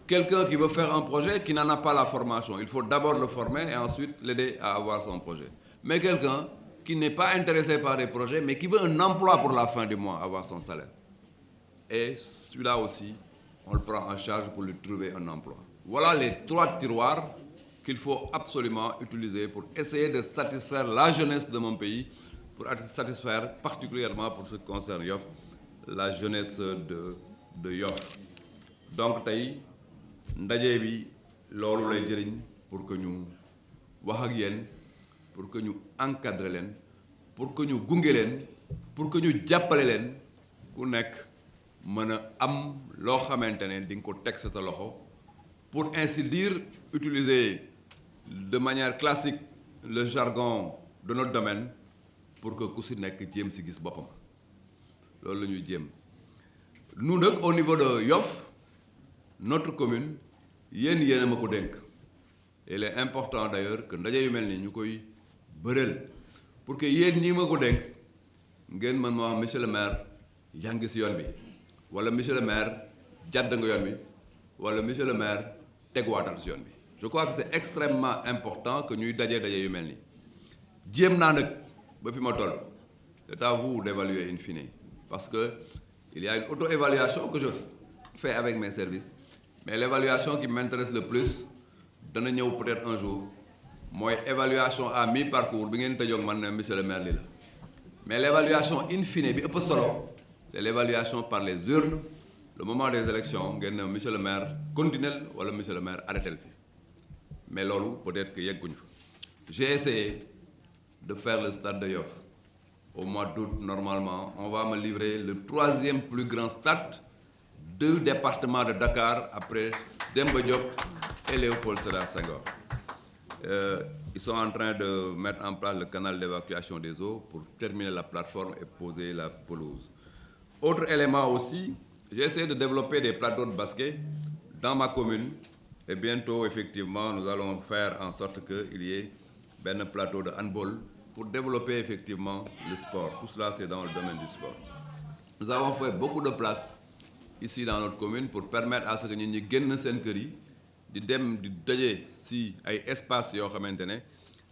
Speaker 13: Quelqu'un qui veut faire un projet qui n'en a pas la formation, il faut d'abord le former et ensuite l'aider à avoir son projet. Mais quelqu'un qui n'est pas intéressé par des projets, mais qui veut un emploi pour la fin du mois, avoir son salaire. Et celui-là aussi, on le prend en charge pour lui trouver un emploi. Voilà les trois tiroirs qu'il faut absolument utiliser pour essayer de satisfaire la jeunesse de mon pays, pour satisfaire particulièrement pour ce qui concerne Yoff, la jeunesse de Yoff. Donc tey ndaje bi loolu lay jëriñ pour que ñu wax ak yéen, pour que ñu encadrer leen, pour que ñu gunge leen, pour que ñu jàppale leen ku nekk mën a am loo xamante ne di nga ko teg sa loxo pour ainsi dire utiliser de manière classique le jargon de notre domaine pour que ku si nekk jéem si gis boppam loolu la ñuy jéem. Nous nag au niveau de Yoff notre commune yéen a ma ko dénk. Il est important d'ailleurs que ndaje yu mel ni ñu koy bëreel pour que yéen ñi ma ko dénk ngeen mën ma wax monsieur le maire yaa ngi si yoon bi wala monsieur le maire jàdd nga yoon bi wala monsieur le maire teguwaatal si yoon bi. Je crois que c'est extrêmement important que ñuy daje yu mel ni jéem naa nag ba fi ma toll. C'est à vous d'évaluer in fine parce que il y a une auto-évaluation que je fais avec mes services mais l'évaluation qui m'intéresse le plus dana ñëw peut-être un jour mooy évaluation à mi-parcours bi ngeen tëjoog man ne monsieur le maire lii la mais l'évaluation in fine bi ëpp solo c'est l'évaluation par les urnes le moment des élections ngeen ne monsieur le maire continuel wala monsieur le maire arrêtel fi mais loolu peut-être que yegguñu fa. J'ai essayé de faire le stade de Yoff au mois d'août normalement on va me livrer le 3e plus grand stade du département de Dakar après Demba Diop et Léopold Sédar Senghor. Ils sont en train de mettre en place le canal d'évacuation des eaux pour terminer la plateforme et poser la pelouse. Autre élément aussi, j'ai essayé de développer des plateaux de basket dans ma commune et bientôt effectivement nous allons faire en sorte qu'il y ait un plateau de handball pour développer effectivement le sport. Tout cela c'est dans le domaine du sport. Nous avons fait beaucoup de places ici dans notre commune pour permettre à ce que nit ñi génn seen kër yi di dem di daje si ay espaces yoo xamante ne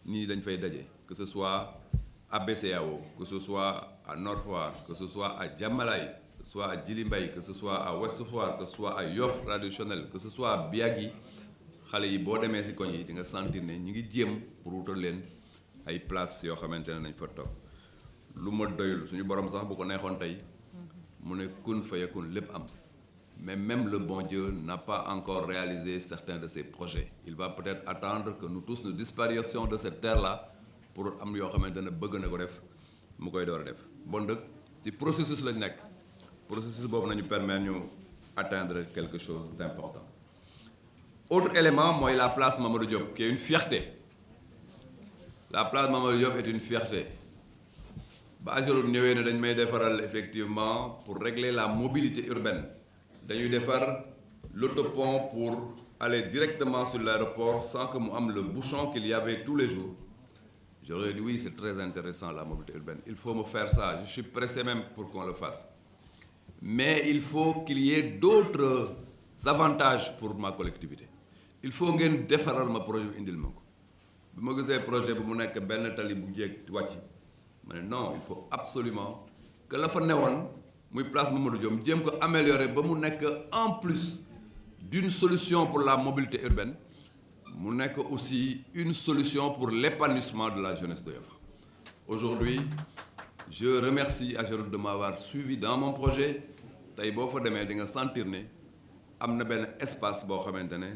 Speaker 13: nii dañ fay daje que ce soit à BCEAO, que ce soit à Nord Foire, que ce soit à Diamalaye, que ce soit à Djily Mbaye, que ce soit à Ouest Foire, que ce soit à Yoff traditionnel, que ce soit à Biagui xale yi boo demee si koñ yi di nga sentir ne ñi ngi jéem pour wutal leen ay places yoo xamante ne nañ fa toog lu ma doyul suñu borom sax bu ko neexoon tey mu ne kun fayakun lépp am mais même le bon Dieu n'a pas encore réalisé certains de ses projets. Il va peut-être attendre que nous tous nous disparaissions de cette terre-là pour am yoo xamante ne bëgg na ko def mu koy door a def bon dëkk ci processus lañ nekk processus boobu nañu permettre ñu atteindre quelque chose d'important. Autre élément mooy la place Mamadou Diop qui est une fierté. La place Mamadou Diop est une fierté. ba Ageroute ñëwee ne dañ may defaral effectivement pour régler la mobilité urbaine dañuy defar l'autopont pour aller directement sur l'aéroport sans que mu am le bouchon qu'il y avait tous les jours. J'aurais dit oui, c'est très intéressant la mobilité urbaine. Il faut me faire ça. Je suis pressé même pour qu'on le fasse. Mais il faut qu'il y ait d'autres avantages pour ma collectivité. Il faut ngeen defaral ma projet bi indil ma ko bi ma gisee projet bi mu nekk benn tali bu jéeg wàcc ma ne non il faut absolument que la fa newoon muy place Mamadou Diop jéem ko améliorer ba mu nekk en plus d'une solution pour la mobilité urbaine mu nekk aussi une solution pour l'épanouissement de la jeunesse de Yoff. Aujourd'hui, je remercie Ageroute de m'avoir suivi dans mon projet. Tey boo fa demee di nga sentir ne am na benn espace boo xamante ne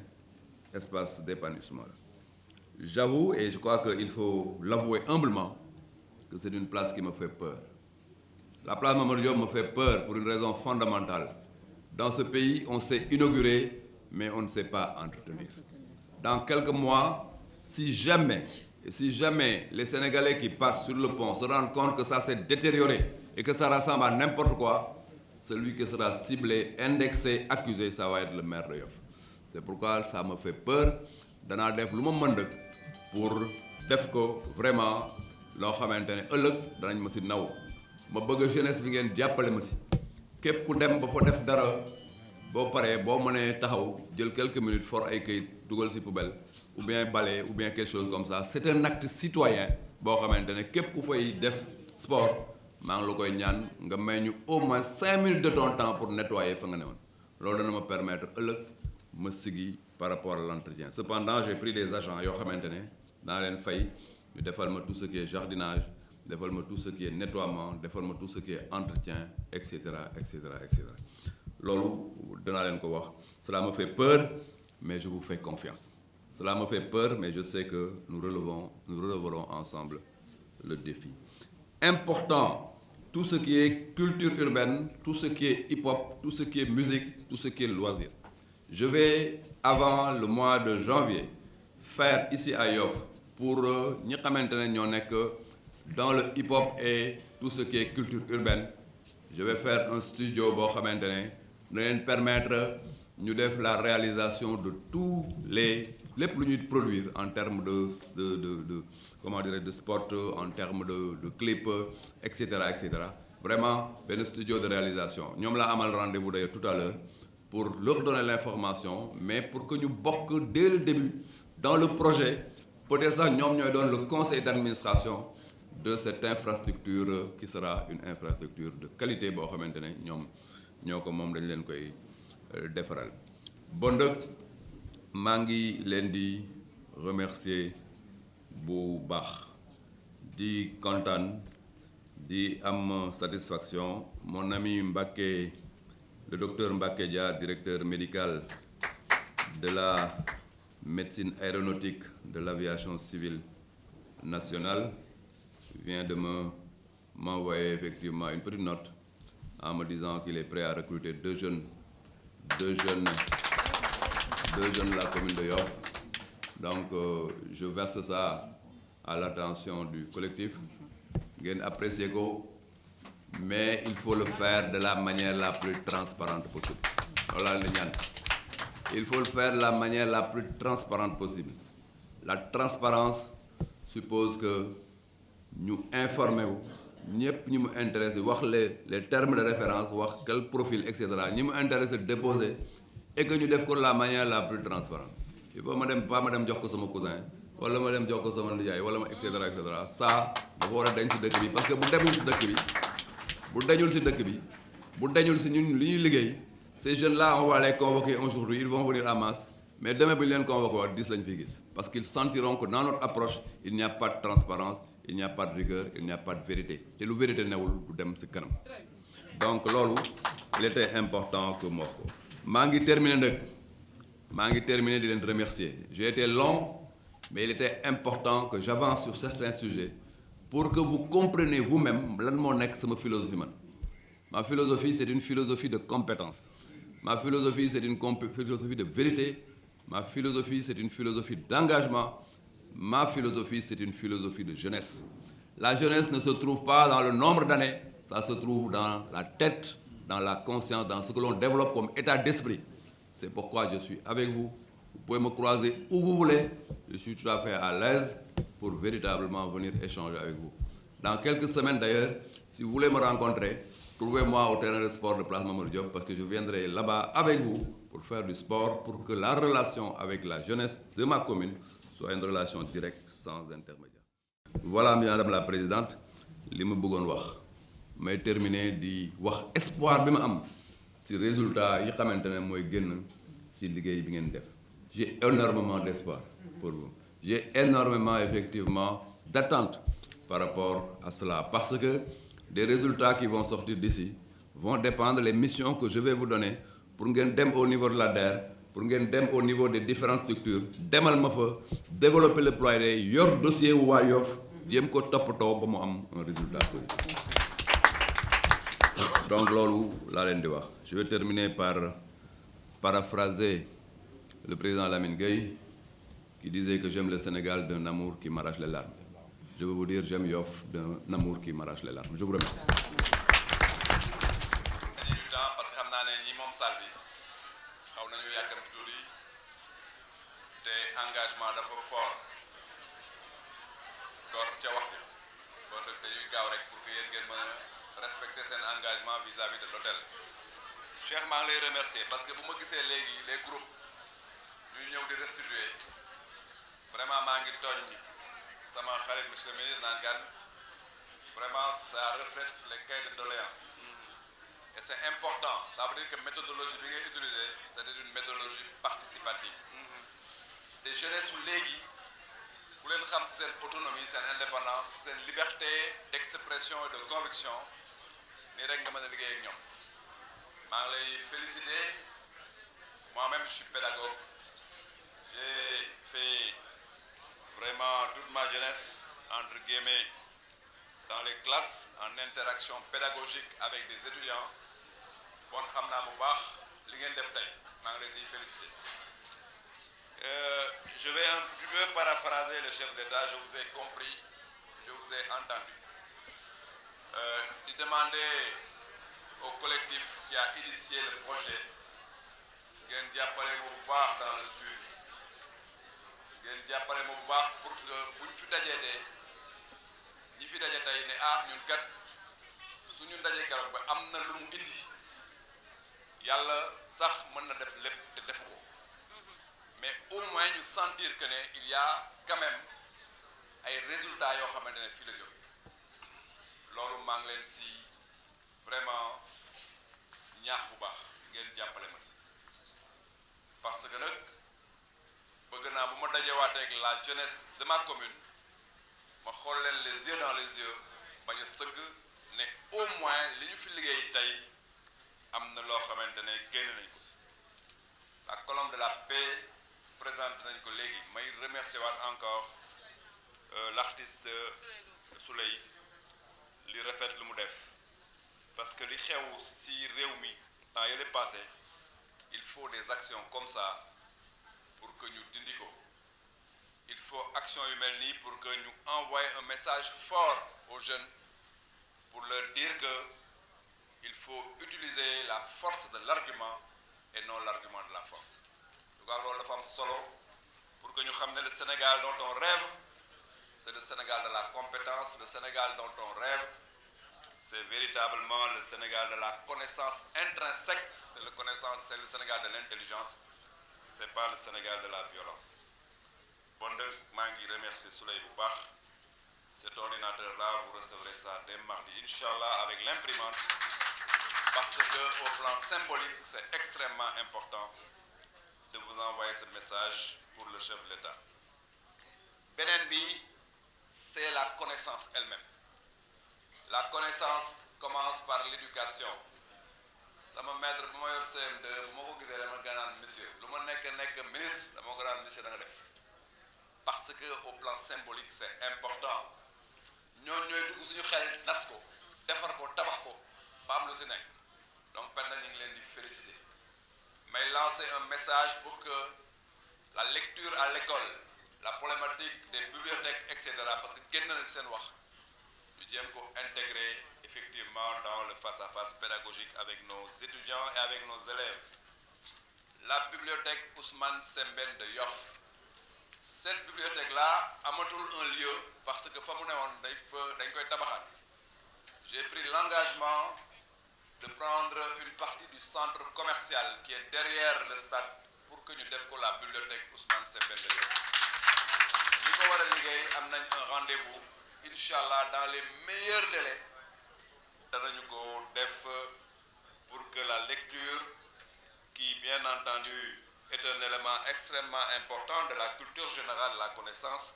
Speaker 13: espace d'épanouissement la. J'avoue et je crois qu'il faut l'avouer humblement que c'est une place qui me fait peur. La place Mamadou Diop me fait peur pour une raison fondamentale. Dans ce pays, on sait inaugurer, mais on ne sait pas entretenir. Dans quelques mois, si jamais les Sénégalais qui passent sur le pont se rendent compte que ça s'est détérioré et que ça ressemble à n'importe quoi, celui qui sera ciblé, indexé, accusé, ça va être le maire de Yoff. C'est pourquoi ça me fait peur. Danaa def lu ma mën rek pour def ko vraiment loo xamante ne ëllëg danañ ma si naw ma bëgg jeunesse bi ngeen jàppale ma si képp ku dem ba fa def dara boo paree boo mënee taxaw jël quelques minutes for ay kayit dugal si poubelle ou bien balayer ou bien quelque chose comme ça c'est un acte citoyen boo xamante ne képp ku fay def sport maa ngi la koy ñaan nga may ñu au moins 5 minutes de ton temps pour nettoyer fa nga ne woon loolu dana ma permettre ëllëg ma sigi par rapport à l'entretien. Cependant, j'ai pris des agents yoo xamante ne dans leen fay ñu defal ma tout ce qui est jardinage defal ma tout ce qui est nettoiement defal ma tout ce qui est entretien et cetera et cetera et cetera loolu danaa leen ko wax. Cela me fait peur mais je vous fais confiance. Cela me fait peur mais je sais que nous relèverons ensemble le défi. Important, tout ce qui est culture urbaine, tout ce qui est hip-hop, tout ce qui est musique, tout ce qui est loisir. Je vais, avant le mois de janvier, faire ici à Yoff pour ñi xamante ne ñoo nekk dans le hip-hop et tout ce qui est culture urbaine. Je vais faire un studio boo xamante ne na leen permettre ñu def la réalisation de tous les lépp lu ñuy produire en termes de comment dirais de sport, en termes de clip, etc., etc. Vraiment benn studio de réalisation ñoom laa amal rendez-vous d'ailleurs tout à l'heure pour leur donner l'information, mais pour que ñu bokk dès le début dans le projet, peut-être sax ñoom ñooy doon le conseil d'administration de cette infrastructure qui sera une infrastructure de qualité boo xamante ne ñoom ñoo ko moom dañ leen koy defaral. Bon nag maa ngi leen di remercier bu baax di kontaan di am satisfaction mon ami Mbacké, le docteur Mbacké Dia, directeur médical de la médecine aéronautique de l'aviation civile nationale, vient de m'envoyer effectivement une petite note en me disant qu'il est prêt à recruter deux jeunes de la commune de Yoff. Donc je verse ça à l'attention du collectif. Ngeen apprécier ko, mais il faut le faire de la manière la plus transparente possible. Voilà le ñaan. Il faut le faire de la manière la plus transparente possible. La transparence suppose que ñu informer wu ñëpp ñi mu intéressé wax les termes de référence wax quel profil et cetera ñi mu intéressé déposer et que ñu def ko de la manière la plus transparente. Il faut ma dem jox ko sama cousin wala ma dem jox ko sama nijaay wala ma et cetera ça dafa war a dañ ci dëkk bi parce que bu demul ci dëkk bi bu dañul ci dëkk bi bu dañul ci ñun li ñuy liggéey ces jeunes là on va les convoquer aujourd'hui ils vont venir en masse mais demain bu ñu leen convoquer wax 10 lañ fiy gis parce qu'ils sentiront que dans notre approche il n'y a pas de transparence, il n'y a pas de rigueur, il n'y a pas de vérité te lu vérité newul du dem ci kanam. Donc loolu il était important que moo ko maa ngi terminer di leen remercier. J'ai été long mais il était important que j'avance sur certains sujets pour que vous compreniez vous-même lan moo nekk sama philosophie man. Ma philosophie, c'est une philosophie de compétence. Ma philosophie, c'est une philosophie de vérité. Ma philosophie, c'est une philosophie d'engagement. Ma philosophie, c'est une philosophie de jeunesse. La jeunesse ne se trouve pas dans le nombre d'années, ça se trouve dans la tête, dans la conscience, dans ce que l'on développe comme état d'esprit. C'est pourquoi je suis avec vous. Vous pouvez me croiser où vous voulez. Je suis tout à fait à l'aise pour véritablement venir échanger avec vous. Dans quelques semaines d'ailleurs, si vous voulez me rencontrer, trouvez-moi au terrain de sport de Place Mamadou Diop parce que je viendrai là-bas avec vous pour faire du sport, pour que la relation avec la jeunesse de ma commune soit une relation directe, sans intermédiaire. Voilà, Madame la Présidente, li ma bëggoon wax may terminer di wax espoir bi ma am ci résultat yi xamante ne mooy génn ci liggéey bi ngeen def. J'ai énormément d'espoir pour vous. J'ai énormément effectivement d'attente par rapport à cela parce que des résultats qui vont sortir d'ici vont dépendre des missions que je vais vous donner pour ngeen dem au niveau de la DER, pour ngeen dem au niveau des différentes structures demal ma fa développer le plaidoyer yor dossier wu waa Yoff jéem ko toppatoo ba mu am un résultat positif. Donc loolu laa leen di wax. Je vais terminer par paraphraser le président Lamine Gueye qui disait que j'aime le Sénégal d'un amour qui m'arrache les larmes. Je veux vous dire j'aime Yoff d'un amour qui m'arrache les larmes. Je vous remercie.
Speaker 14: dañuy du temps parce que xam naa ne ñi moom salle bi xaw nañu yàkkam tuuti te engagement dafa fort door ca waxtu kon nag dañuy gaaw rek pour que yéen ngeen mën a respecter seen engagement vis-à-vis de l'hôtel. Cheikh maa ngi lay remercier parce que bu ma gisee léegi les groupes ñuy ñëw di restituer vraiment maa ngi tooñ sama xarit monsieur le ministre naan kan vraiment ça reflète les cahiers de doléances et c'est important. Ça veut dire que méthodologie bi ngay utiliser c'est une méthodologie participative te jeunesse su léegi bu leen xam seen autonomie seen indépendance seen liberté d'expression et de conviction nii rek nga mën a liggéey ak ñoom. maa ngi lay féliciter. Moi-même je suis pédagogue. J'ai fait vraiment toute ma jeunesse entre guillemets dans les classes en interaction pédagogique avec des étudiants. Bon xam naa bu baax li ngeen def tey maa ngi lay siy féliciter. Je vais un petit peu paraphraser le chef d'État. Je vous ai compris, je vous ai entendu. Di demander au collectif qui a initié le projet ngeen jàppale ma bu baax dans le suivi ngeen jàppale ma bu baax pour que buñ fi dajee de ñi fi daje tey ne ah ñun kat suñu ndaje keroog ba am na lu mu indi yàlla sax mën na def lépp te defu ko mais au moins ñu sentir que ne il y a quand même ay résultats yoo xamante ne fii la jóge loolu maa ngi leen si vraiment ñaax bu baax ngeen jàppale ma si parce que nag bëgg naa bu ma dajewaatee ak la jeunesse de ma commune ma xool leen les yeux dans les yeux bañ a sëgg ne au moins li ñu fi liggéey tey am na loo xamante ne génn nañ ko si la colombe de la paix présente nañ ko léegi may remercier waat encore l'artiste Souley li rafet lu mu def parce que li xew si réew mi temps yële passé il faut des actions comme ça pour que ñu dindi ko il faut action yu mel nii pour que ñu envoyer un message fort aux jeunes pour leur dire que il faut utiliser la force de l'argument et non l'argument de la force. En tout cas loolu dafa am solo pour que ñu xam ne le Sénégal dont on rêve c'est le Sénégal de la compétence, le Sénégal dont on rêve c'est véritablement le Sénégal de la connaissance intrinsèque, c'est le Sénégal de l'intelligence, c'est pas le Sénégal de la violence. Bon nag maa ngi remercier Souley bu baax. Cet ordinateur-là, vous recevrez ça dès mardi, Inch'Allah, avec l'imprimante, parce que au plan symbolique, c'est extrêmement important de vous envoyer ce message pour le chef de l'État. Beneen bi, c'est la connaissance elle-même. La connaissance commence par l'éducation. Sama maître bu ma yor CM2 bu ma ko gisee dama ko naan monsieur lu ma nekk ministre dama ko naan monsieur da nga def parce que au plan symbolique c'est important ñooñu ñooy dugg suñu xel nas ko defar ko tabax ko ba am lu si nekk donc Penda ñu ngi leen di féliciter mais lancer un message pour que la lecture à l'école la problématique des bibliothèques etc. parce que génn na seen wax ñu jéem ko intégrer effectivement dans le face-à-face pédagogique avec nos étudiants et avec nos élèves. La bibliothèque Ousmane Sembène de Yoff, cette bibliothèque-là amatul un lieu parce que fa mu ne woon dañ koy tabaxaat. J'ai pris l'engagement de prendre une partie du centre commercial qui est derrière le stade pour que ñu def ko la bibliothèque Ousmane Sembène de Yoff. Li ko war a liggéey am nañ un rendez-vous Inch'Allah dans les meilleurs délais danañu ko def pour que la lecture qui bien entendu est un élément extrêmement important de la culture générale de la connaissance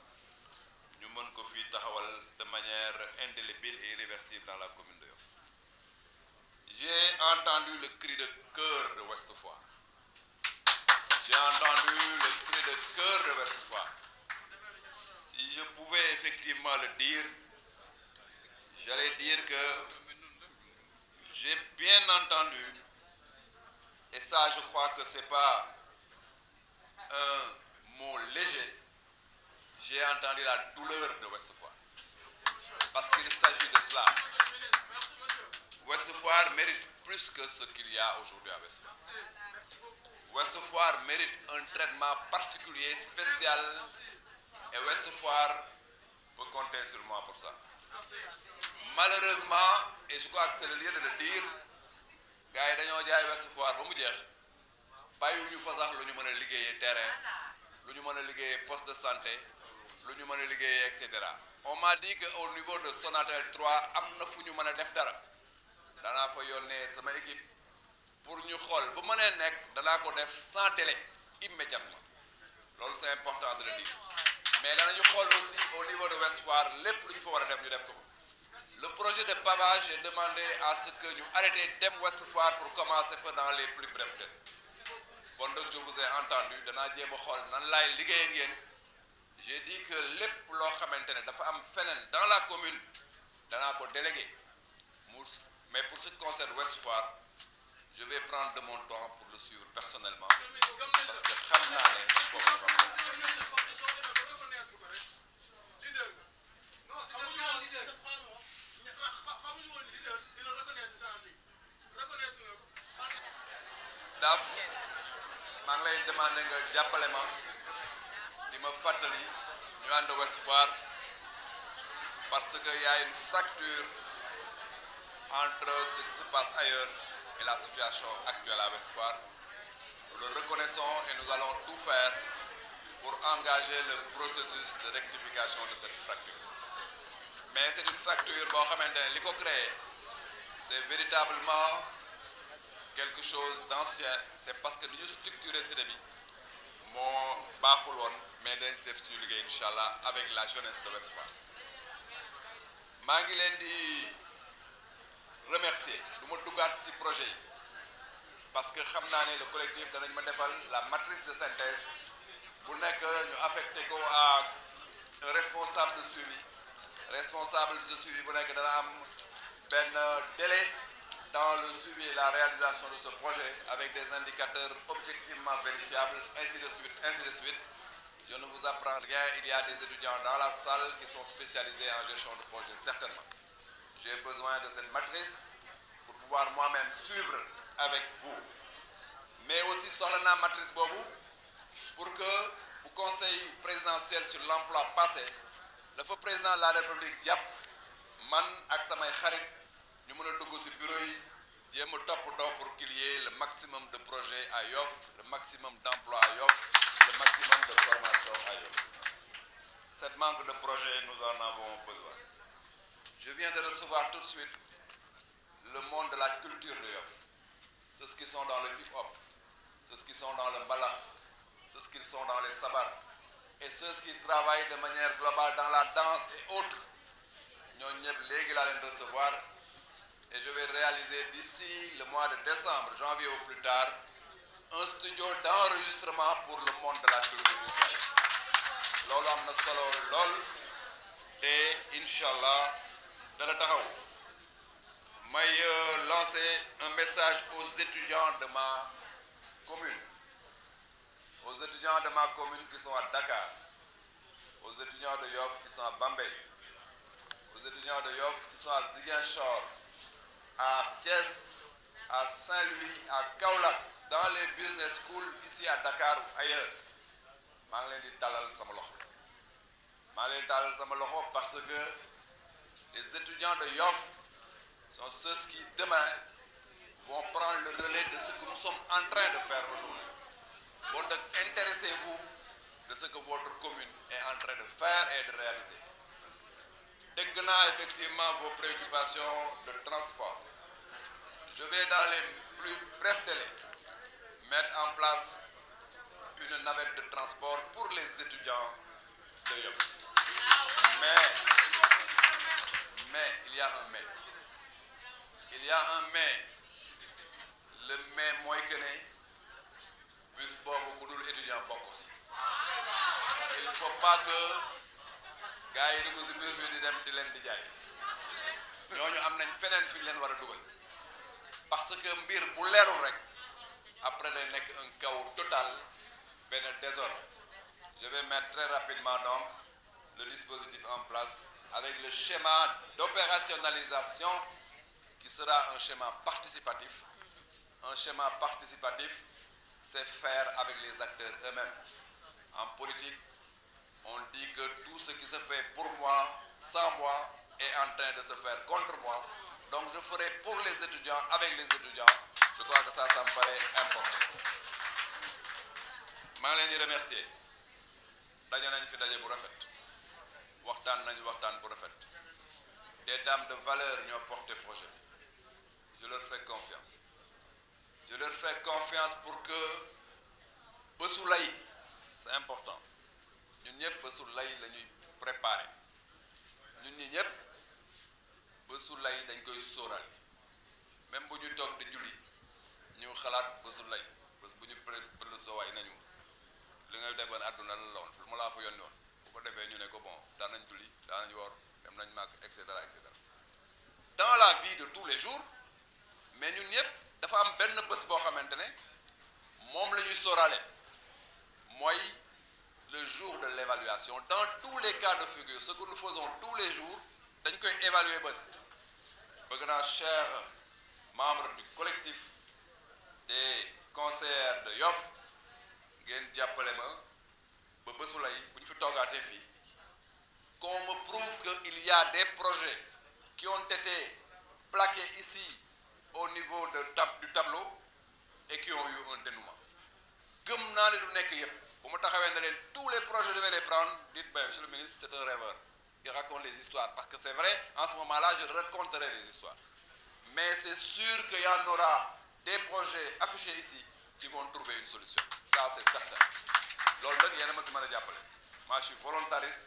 Speaker 14: ñu mën ko fi taxawal de manière indélébile et irréversible dans la commune de Yoff. J'ai entendu le cri de cœur de Ouest Foire. J'ai entendu le cri de cœur de Ouest Foire. Si je pouvais effectivement le dire, j'allais dire que j'ai bien entendu, et ça je crois que c'est pas un mot léger, j'ai entendu la douleur de Ouest Foire. Parce qu'il s'agit de cela. Ouest Foire mérite plus que ce qu'il y a aujourd'hui à Ouest Foire. Ouest Foire mérite un traitement particulier, spécial, et Ouest Foire peut compter sur moi pour ça. Malheureusement, et je crois que c'est le lieu de le dire, gars yi dañoo jaay Ouest Foire ba mu jeex bàyyiwuñu fa sax lu ñu mën a liggéeyee terrain lu ñu mën a liggéeyee poste de santé lu ñu mën a liggéeyee et cetera. On m'a dit que au niveau de Sonatel 3 am na fu ñu mën a def dara danaa fa yónnee sama équipe pour ñu xool bu mënee nekk danaa ko def sans délai immédiatement loolu c'est important de le dire mais danañu xool aussi au niveau de Ouest Foire lépp lu ñu fa war a def ñu def ko. Le projet de pavage est demandé à ce que nous arrêtions Dem Ouest Foire pour commencer dans les plus brefs délais. Bon, donc je vous ai entendu, j'ai dit que les plots dans la commune, dans délégué. Mais pour ce qui concerne Ouest Foire, je vais prendre de mon temps pour le suivre personnellement. Parce que Daf maa ngi lay demandé nga jàppale ma di ma fàttali ñu ànd Ouest Foire parce que y a une fracture entre ce qui se passe ailleurs et la situation actuelle à Ouest Foire. Nous le reconnaissons et nous allons tout faire pour engager le processus de rectification de cette fracture. Mais c'est une fracture boo xamante ne li ko créé c'est véritablement quelque chose d'ancien. C'est parce que nous structurons cité bi moo baaxul woon mais dañ si def suñu liggéey Inch'Allah avec la jeunesse de Ouest Foire. maa ngi leen di remercier du ma duggaat ci projet yi parce que xam naa ne le collectif danañ ma defal la matrice de synthèse bu nekk ñu affecté ko à un responsable de suivi. Responsable de suivi bu nekk dana am benn délai dans le suivi et la réalisation de ce projet avec des indicateurs objectivement vérifiables, ainsi de suite, ainsi de suite. Je ne vous apprends rien, il y a des étudiants dans la salle qui sont spécialisés en gestion de projet, certainement. J'ai besoin de cette matrice pour pouvoir moi-même suivre avec vous. Mais aussi sur la matrice Bobu, pour que au Conseil présidentiel sur l'emploi passé, le feu président de la République Diap, man ak samay xarit ñu mën a dugg ci bureau yi jéem a toppatoo pour qu'il y ait le maximum de projets à Yoff, le maximum d'emplois à Yoff, le maximum de formation à Yoff. Cette manque de projets, nous en avons besoin. Je viens de recevoir tout de suite le monde de la culture de Yoff. Ceux qui sont dans le hip-hop, ceux qui sont dans le mbalax, ceux qui sont dans les sabars, et ceux qui travaillent de manière globale dans la danse et autres. Nous allons recevoir et je vais réaliser d'ici le mois de décembre, janvier au plus tard, un studio d'enregistrement pour le monde de la culture israélienne. Lolo amna solo lol te Inch'Allah dana taxaw may lancer un message aux étudiants de ma commune, aux étudiants de ma commune qui sont à Dakar, aux étudiants de Yoff qui sont à Bambey, aux étudiants de Yoff qui sont à Ziguinchor, à Thiès, à Saint-Louis, à Kaolack, dans les business schools ici à Dakar ou ailleurs. maa ngi leen di talal sama loxo parce que les étudiants de Yoff sont ceux qui demain vont prendre le relais de ce que nous sommes en train de faire aujourd'hui. Bon, donc intéressez-vous de ce que votre commune est en train de faire et de réaliser. Dès qu'on a effectivement vos préoccupations de transport, je vais dans les plus brefs délais mettre en place une navette de transport pour les étudiants de Yoff. Mais il y a un mais. Il y a un mais. Le mais mooy que ne bus boobu ku dul étudiant bokk aussi. Il ne faut pas que gars yi dugg si bus bi di dem di leen di jaay. ñooñu am nañ feneen fi ñu leen war a dugal. Parce que mbir bu leerul rek après day nekk un chaos total, benn désordre. Je vais mettre très rapidement donc le dispositif en place avec le schéma d'opérationnalisation qui sera un schéma participatif. Un schéma participatif, c'est faire avec les acteurs eux-mêmes. En politique, on dit que tout ce qui se fait pour moi, sans moi, est en train de se faire contre moi. Donc je ferai pour les étudiants, avec les étudiants. Je crois que ça me paraît important. Je vous remercie. Daje nañ fi daje bu rafet. Waxtaan nañ waxtaan bu rafet. Des dames de valeur ñoo porté projet bi. Je leur fais confiance. Je leur fais confiance pour que bésu lay, c'est important. Ñun ñëpp bésu lay la ñuy préparer. Ñun ñi ñëpp bésu lay dañ koy sóoraale. Même bu ñu toog di julli ñu xalaat bésu lay bés bu ñu pël soowaay nañu li ngay defoon àdduna la woon mu laa fa yónni woon bu ko defee ñu ne ko bon daan nañ julli daan nañ woor dem nañ màgg et cetera et cetera. Dans la vie de tous les jours mais ñun ñëpp dafa am benn bés boo xamante ne moom la ñuy sóoraale mooy le jour de l'évaluation. Dans tous les cas de figure ce que nous faisons tous les jours dañ koy évaluer bés. Bëgg naa cher membre du collectif des conseillers de Yoff ngeen jàppale ma ba bésu lay bu ñu fi toogaatee fii qu'on me prouve qu'il y a des projets qui ont été plaqués ici au niveau du tableau et qui ont eu un dénouement. Gëm naa ne du nekk yëpp bu ma taxawee ne leen tous les projets je vais les prendre dites ben monsieur le ministre c'est un rêveur il raconte les histoires parce que c'est vrai en ce moment-là je raconterai les histoires mais c'est sûr qu'il y en aura des projets affichés ici qui vont trouver une solution ça c'est certain loolu nag yéen a ma si mën a jàppale moi je suis volontariste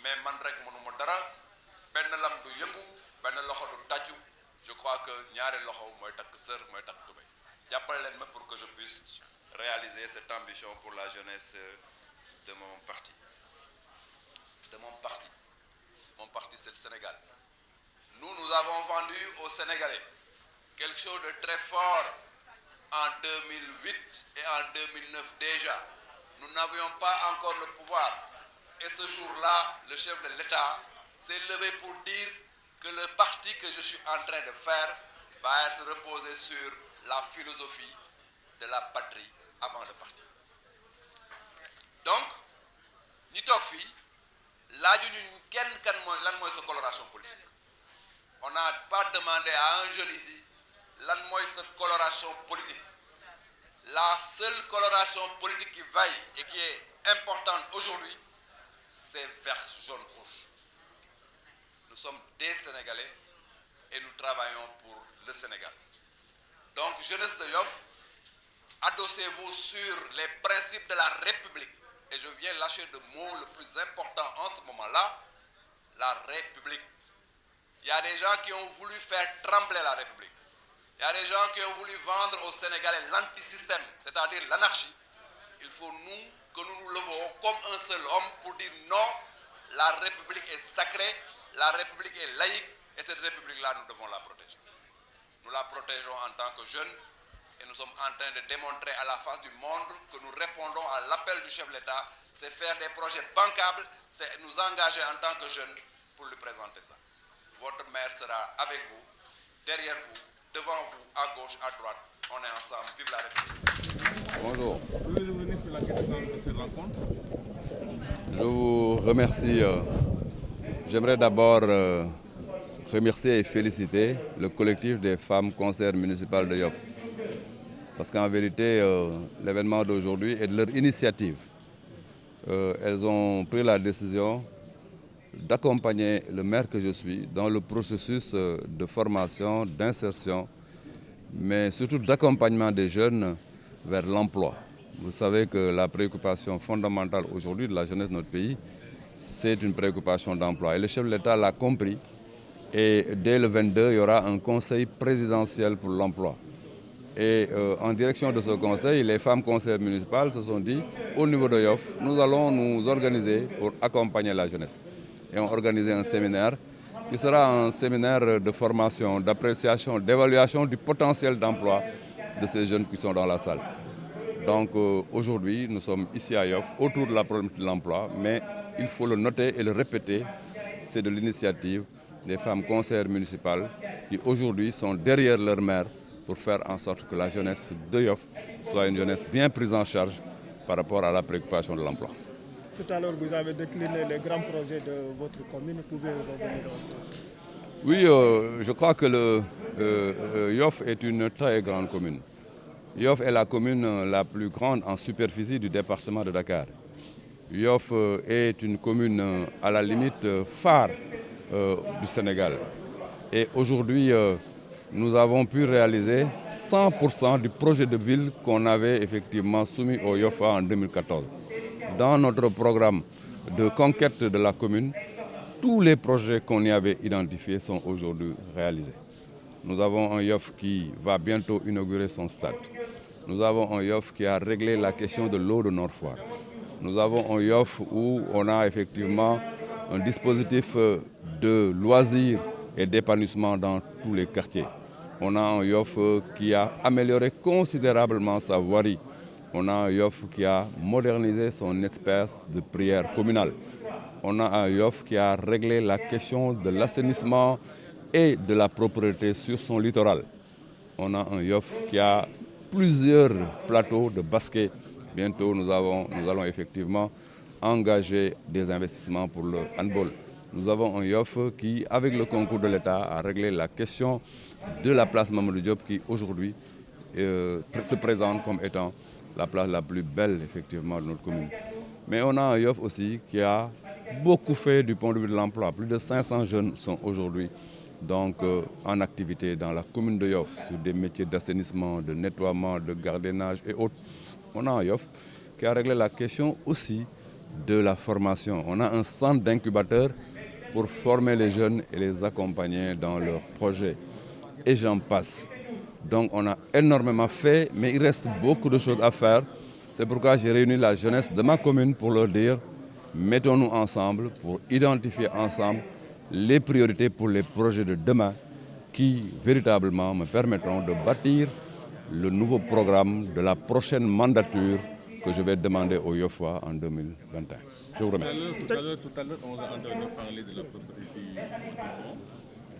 Speaker 14: mais man rek mënuma dara benn lam du yëngu benn loxo du tàccu je crois que ñaari loxo mooy takk sër mooy takk tubéy jàppale leen ma pour que je puisse réaliser cette ambition pour la jeunesse de mon parti. Mon parti c'est le Sénégal. Nous avons vendu aux Sénégalais quelque chose de très fort en 2008 et en 2009 déjà. Nous n'avions pas encore le pouvoir. Et ce jour-là, le chef de l'État s'est levé pour dire que le parti que je suis en train de faire va se reposer sur la philosophie de la patrie avant de partir. Donc, ñi toog fii laaju ñu kenn kan mooy lan mooy sa coloration politique. On n'a pas demandé à un jeune ici lan mooy sa coloration politique. La seule coloration politique qui vaille et qui est importante aujourd'hui, c'est vert, jaune, rouge. Nous sommes des Sénégalais et nous travaillons pour le Sénégal. Donc, jeunesse de Yoff, adossez-vous sur les principes de la République. Et je viens lâcher le mot le plus important en ce moment-là, la République. Il y a des gens qui ont voulu faire trembler la République. Il y a des gens qui ont voulu vendre aux Sénégalais l'antisystème, c'est-à-dire l'anarchie. Il faut que nous nous levons comme un seul homme pour dire non, La République est sacrée, la République est laïque, et cette République-là, nous devons la protéger. Nous la protégeons en tant que jeunes, et nous sommes en train de démontrer à la face du monde que nous répondons à l'appel du chef de l'État. C'est faire des projets bancables, c'est nous engager en tant que jeunes pour lui présenter ça. Votre maire sera avec vous, derrière vous, devant vous, à gauche, à droite. On est ensemble. Vive la République.
Speaker 13: Bonjour.
Speaker 15: Pouvez-vous revenir sur la question de cette rencontre?
Speaker 13: Je vous remercie. J'aimerais d'abord remercier et féliciter le collectif des femmes conseillères municipales de Yoff. Parce qu'en vérité, l'événement d'aujourd'hui est de leur initiative. Elles ont pris la décision d'accompagner le maire que je suis dans le processus de formation, d'insertion, mais surtout d'accompagnement des jeunes vers l'emploi. Vous savez que la préoccupation fondamentale aujourd'hui de la jeunesse de notre pays, c'est une préoccupation d'emploi. Et le chef de l'État l'a compris. Et dès le 22, il y aura un conseil présidentiel pour l'emploi. Et en direction de ce conseil, les femmes conseillères municipales se sont dit, au niveau de Yoff, nous allons nous organiser pour accompagner la jeunesse. Et on a organisé un séminaire qui sera un séminaire de formation, d'appréciation, d'évaluation du potentiel d'emploi de ces jeunes qui sont dans la salle. Donc aujourd'hui, nous sommes ici à Yoff autour de la problématique de l'emploi, mais il faut le noter et le répéter, c'est de l'initiative des femmes conseillères municipales qui aujourd'hui sont derrière leur maire pour faire en sorte que la jeunesse de Yoff soit une jeunesse bien prise en charge par rapport à la préoccupation de l'emploi.
Speaker 15: Tout à l'heure, vous avez décliné les grands projets de votre commune. Pouvez-vous revenir dans ça?
Speaker 13: Oui, je crois que Yoff est une très grande commune. Yoff est la commune la plus grande en superficie du département de Dakar. Yoff est une commune à la limite phare du Sénégal. Et aujourd'hui, nous avons pu réaliser 100% du projet de ville qu'on avait effectivement soumis au Yoffa en 2014. Dans notre programme de conquête de la commune, tous les projets qu'on y avait identifiés sont aujourd'hui réalisés. Nous avons un Yoff qui va bientôt inaugurer son stade. Nous avons un Yoff qui a réglé la question de l'eau de Nord-Foire. Nous avons un Yoff où on a effectivement un dispositif de loisirs et d'épanouissement dans tous les quartiers. On a un Yoff qui a amélioré considérablement sa voirie. On a un Yoff qui a modernisé son espace de prière communale. On a un Yoff qui a réglé la question de l'assainissement et de la propreté sur son littoral. On a un Yoff qui a plusieurs plateaux de basket. Bientôt, nous allons effectivement engager des investissements pour le handball. Nous avons un Yoff qui, avec le concours de l'État, a réglé la question de la place Mamadou Diop qui, aujourd'hui, se présente comme étant la place la plus belle, effectivement, de notre commune. Mais on a un Yoff aussi qui a beaucoup fait du point de vue de l'emploi. Plus de 500 jeunes sont aujourd'hui donc en activité dans la commune de Yoff sur des métiers d'assainissement, de nettoiement, de gardiennage et autres. On a un Yoff qui a réglé la question aussi de la formation. On a un centre d'incubateur pour former les jeunes et les accompagner dans leurs projets. Et j'en passe. Donc on a énormément fait, mais il reste beaucoup de choses à faire. C'est pourquoi j'ai réuni la jeunesse de ma commune pour leur dire, mettons-nous ensemble pour identifier ensemble les priorités pour les projets de demain qui véritablement me permettront de bâtir le nouveau programme de la prochaine mandature que je vais demander au Yoffois en 2021. Je vous remercie.
Speaker 15: Tout à l'heure, on a entendu parler de la propriété du Bon.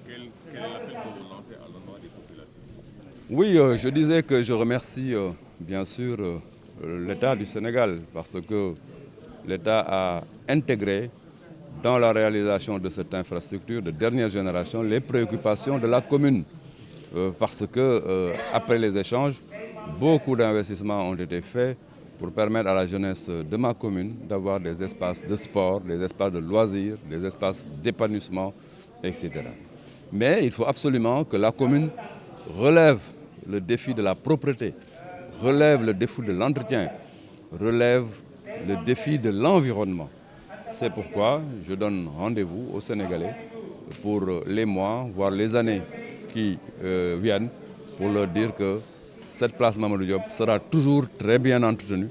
Speaker 15: Quel est l'appel que vous lancez à l'endroit des populations?
Speaker 13: Oui, je disais que je remercie bien sûr l'État du Sénégal parce que l'État a intégré dans la réalisation de cette infrastructure de dernière génération les préoccupations de la commune. Parce que après les échanges, beaucoup d'investissements ont été faits pour permettre à la jeunesse de ma commune d'avoir des espaces de sport, des espaces de loisirs, des espaces d'épanouissement, etc. Mais il faut absolument que la commune relève le défi de la propreté, relève le défi de l'entretien, relève le défi de l'environnement. C'est pourquoi je donne rendez-vous aux Sénégalais pour les mois, voire les années qui viennent, pour leur dire que cette place Mamadou Diop sera toujours très bien entretenue.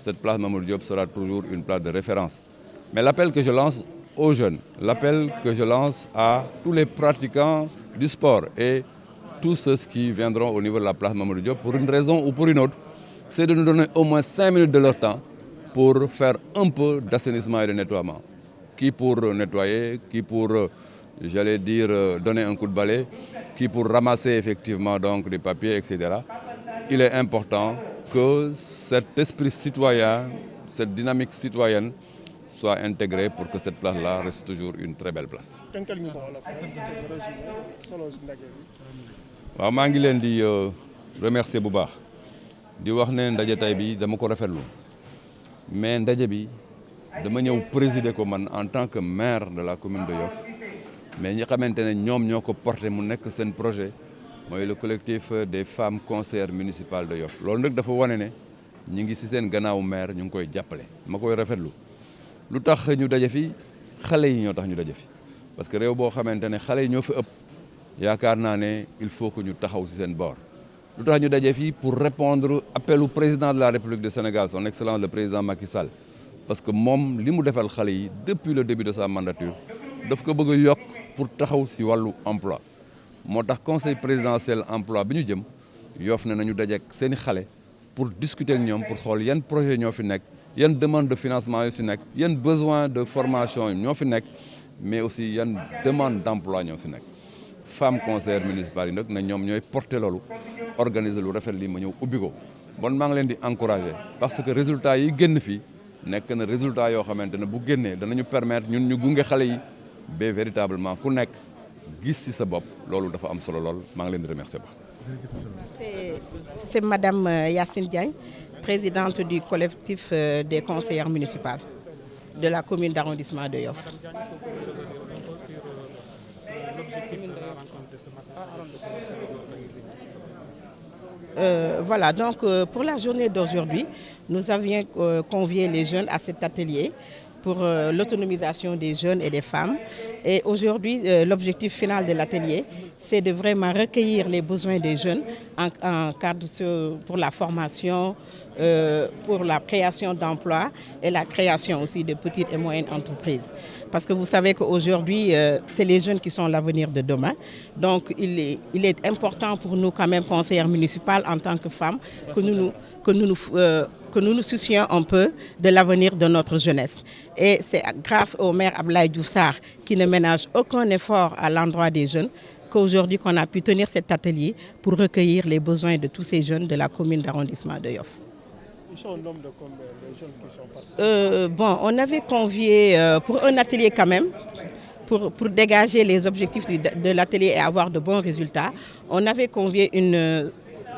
Speaker 13: Cette place Mamadou Diop sera toujours une place de référence. Mais l'appel que je lance aux jeunes, l'appel que je lance à tous les pratiquants du sport et tous ceux qui viendront au niveau de la place Mamadou Diop, pour une raison ou pour une autre, c'est de nous donner au moins 5 minutes de leur temps pour faire un peu d'assainissement et de nettoiement. Qui pour nettoyer, qui pour, j'allais dire, donner un coup de balai, qui pour ramasser effectivement donc des papiers, etc. Il est important que cet esprit citoyen, cette dynamique citoyenne soit intégrée pour que cette place-là reste toujours une très belle place. waaw maa ngi leen di remercier bu baax di wax ne ndaje tay bi dama ko rafetlu mais ndaje bi dama ñëw présider ko man en tant que maire de la commune de Yoff mais ñi xamante ne ñoom ñoo ko porté mu nekk seen projet mooy le collectif des femmes conseillères municipales de Yoff loolu nag dafa wane ne ñi ngi ci seen gannaaw maire ñu ngi koy jàppale ma koy rafetlu lu tax ñu daje fi xale yi ñoo tax ñu daje fi parce que réew boo xamante ne xale yi ñoo fi ëpp yaakaar naa ne il faut que ñu taxaw ci seen bord lu tax ñu daje fii pour répondre appel au président de la République du Sénégal son excellence le président Macky Sall parce que moom li mu defal xale yi depuis le début de sa mandature daf ko bëgg a yokk pour taxaw ci wàllu emploi moo tax conseil présidentiel emploi bi ñu jëm Yoff ne nañu dajeek seeni xale pour discuter ak ñoom pour xool yan projet ñoo fi nekk yan demande de financement yoo fi nekk yan besoin de formation ñoo fi nekk mais aussi yan demande d'emploi ñoo fi nekk femmes conseillères municipales yi nag na ñoom ñooy porter loolu organiser lu rafet lii ma ñëw ubbi ko bon maa ngi leen di encourager parce que résultat yi génn fii nekk na résultat yoo xamante ne bu génnee danañu permettre ñun ñu gunge xale yi ba véritablement ku nekk gis ci sa bopp loolu dafa am solo lool maa ngi leen di remercier ba.
Speaker 12: C'est Madame Yacine Diagne, présidente du collectif des conseillères municipales de la commune d'arrondissement de Yoff. Voilà, donc pour la journée d'aujourd'hui, nous avions convié les jeunes à cet atelier pour l'autonomisation des jeunes et des femmes. Et aujourd'hui, l'objectif final de l'atelier, c'est de vraiment recueillir les besoins des jeunes en cadre pour la formation, pour la création d'emplois et la création aussi de petites et moyennes entreprises. Parce que vous savez qu'aujourd'hui, c'est les jeunes qui sont l'avenir de demain. Donc, il est important pour nous, quand même, conseillères municipales, en tant que femmes, que nous nous soucions un peu de l'avenir de notre jeunesse. Et c'est grâce au maire Abdoulaye Diouf Sarr, qui ne ménage aucun effort à l'endroit des jeunes, qu'aujourd'hui qu'on a pu tenir cet atelier pour recueillir les besoins de tous ces jeunes de la commune d'arrondissement de Yoff.
Speaker 16: Ils sont au nombre de combien, les jeunes qui sont partis?
Speaker 12: On avait convié pour un atelier quand même, pour dégager les objectifs de l'atelier et avoir de bons résultats. On avait convié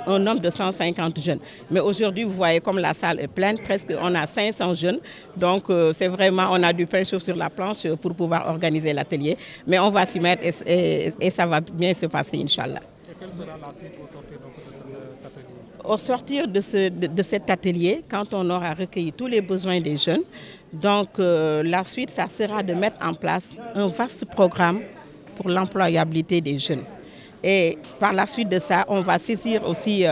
Speaker 12: un nombre de 150 jeunes. Mais aujourd'hui, vous voyez comme la salle est pleine, presque on a 500 jeunes. Donc c'est vraiment, on a du pain chaud sur la planche pour pouvoir organiser l'atelier. Mais on va s'y mettre et ça va bien se passer, Inch'Allah.
Speaker 16: Et quelle sera la suite au sortir de cet atelier?
Speaker 12: Au sortir de cet atelier, quand on aura recueilli tous les besoins des jeunes, donc la suite, ça sera de mettre en place un vaste programme pour l'employabilité des jeunes. Et par la suite de ça, on va saisir aussi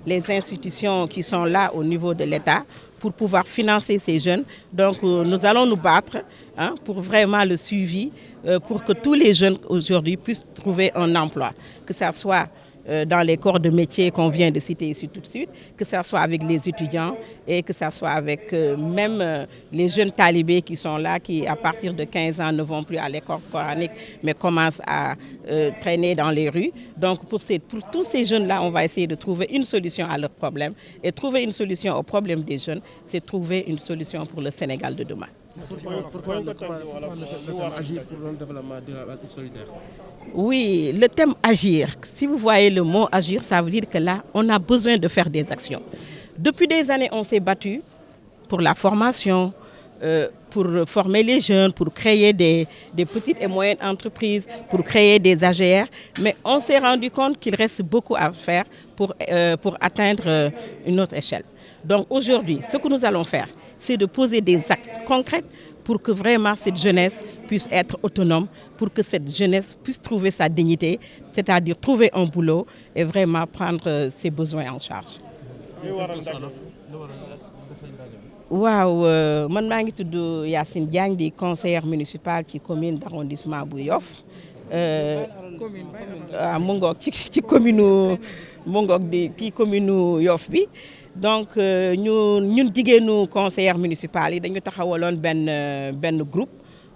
Speaker 12: les institutions qui sont là au niveau de l'État pour pouvoir financer ces jeunes. Donc nous allons nous battre pour vraiment le suivi, pour que tous les jeunes aujourd'hui puissent trouver un emploi, que ça soit dans les corps de métier qu'on vient de citer ici tout de suite, que ça soit avec les étudiants et que ça soit avec même les jeunes talibés qui sont là, qui à partir de 15 ans ne vont plus à l'école coranique, mais commencent à traîner dans les rues. Donc pour tous ces jeunes-là, on va essayer de trouver une solution à leurs problèmes. Et trouver une solution aux problèmes des jeunes, c'est trouver une solution pour le Sénégal de demain.
Speaker 16: Pourquoi le thème agir pour le développement durable et solidaire?
Speaker 12: Oui, le thème agir. Si vous voyez le mot agir, ça veut dire que là, on a besoin de faire des actions. Depuis des années, on s'est battu pour la formation, pour former les jeunes, pour créer des petites et moyennes entreprises, pour créer des AGR. Mais on s'est rendu compte qu'il reste beaucoup à faire pour atteindre une autre échelle. Donc aujourd'hui, ce que nous allons faire, c'est de poser des actes concrets pour que vraiment cette jeunesse puisse être autonome, pour que cette jeunesse puisse trouver sa dignité, c'est-à-dire trouver un boulot et vraiment prendre ses besoins en charge. waaw man maa ngi tudd Yacine Diagne di conseillère municipale ci commune d'arrondissement bu Yoff mu ngoog ci commune mu ngoog di ci commune Yoff bi donc ñun jigéenu conseillère municipale yi dañu taxawaloon benn groupe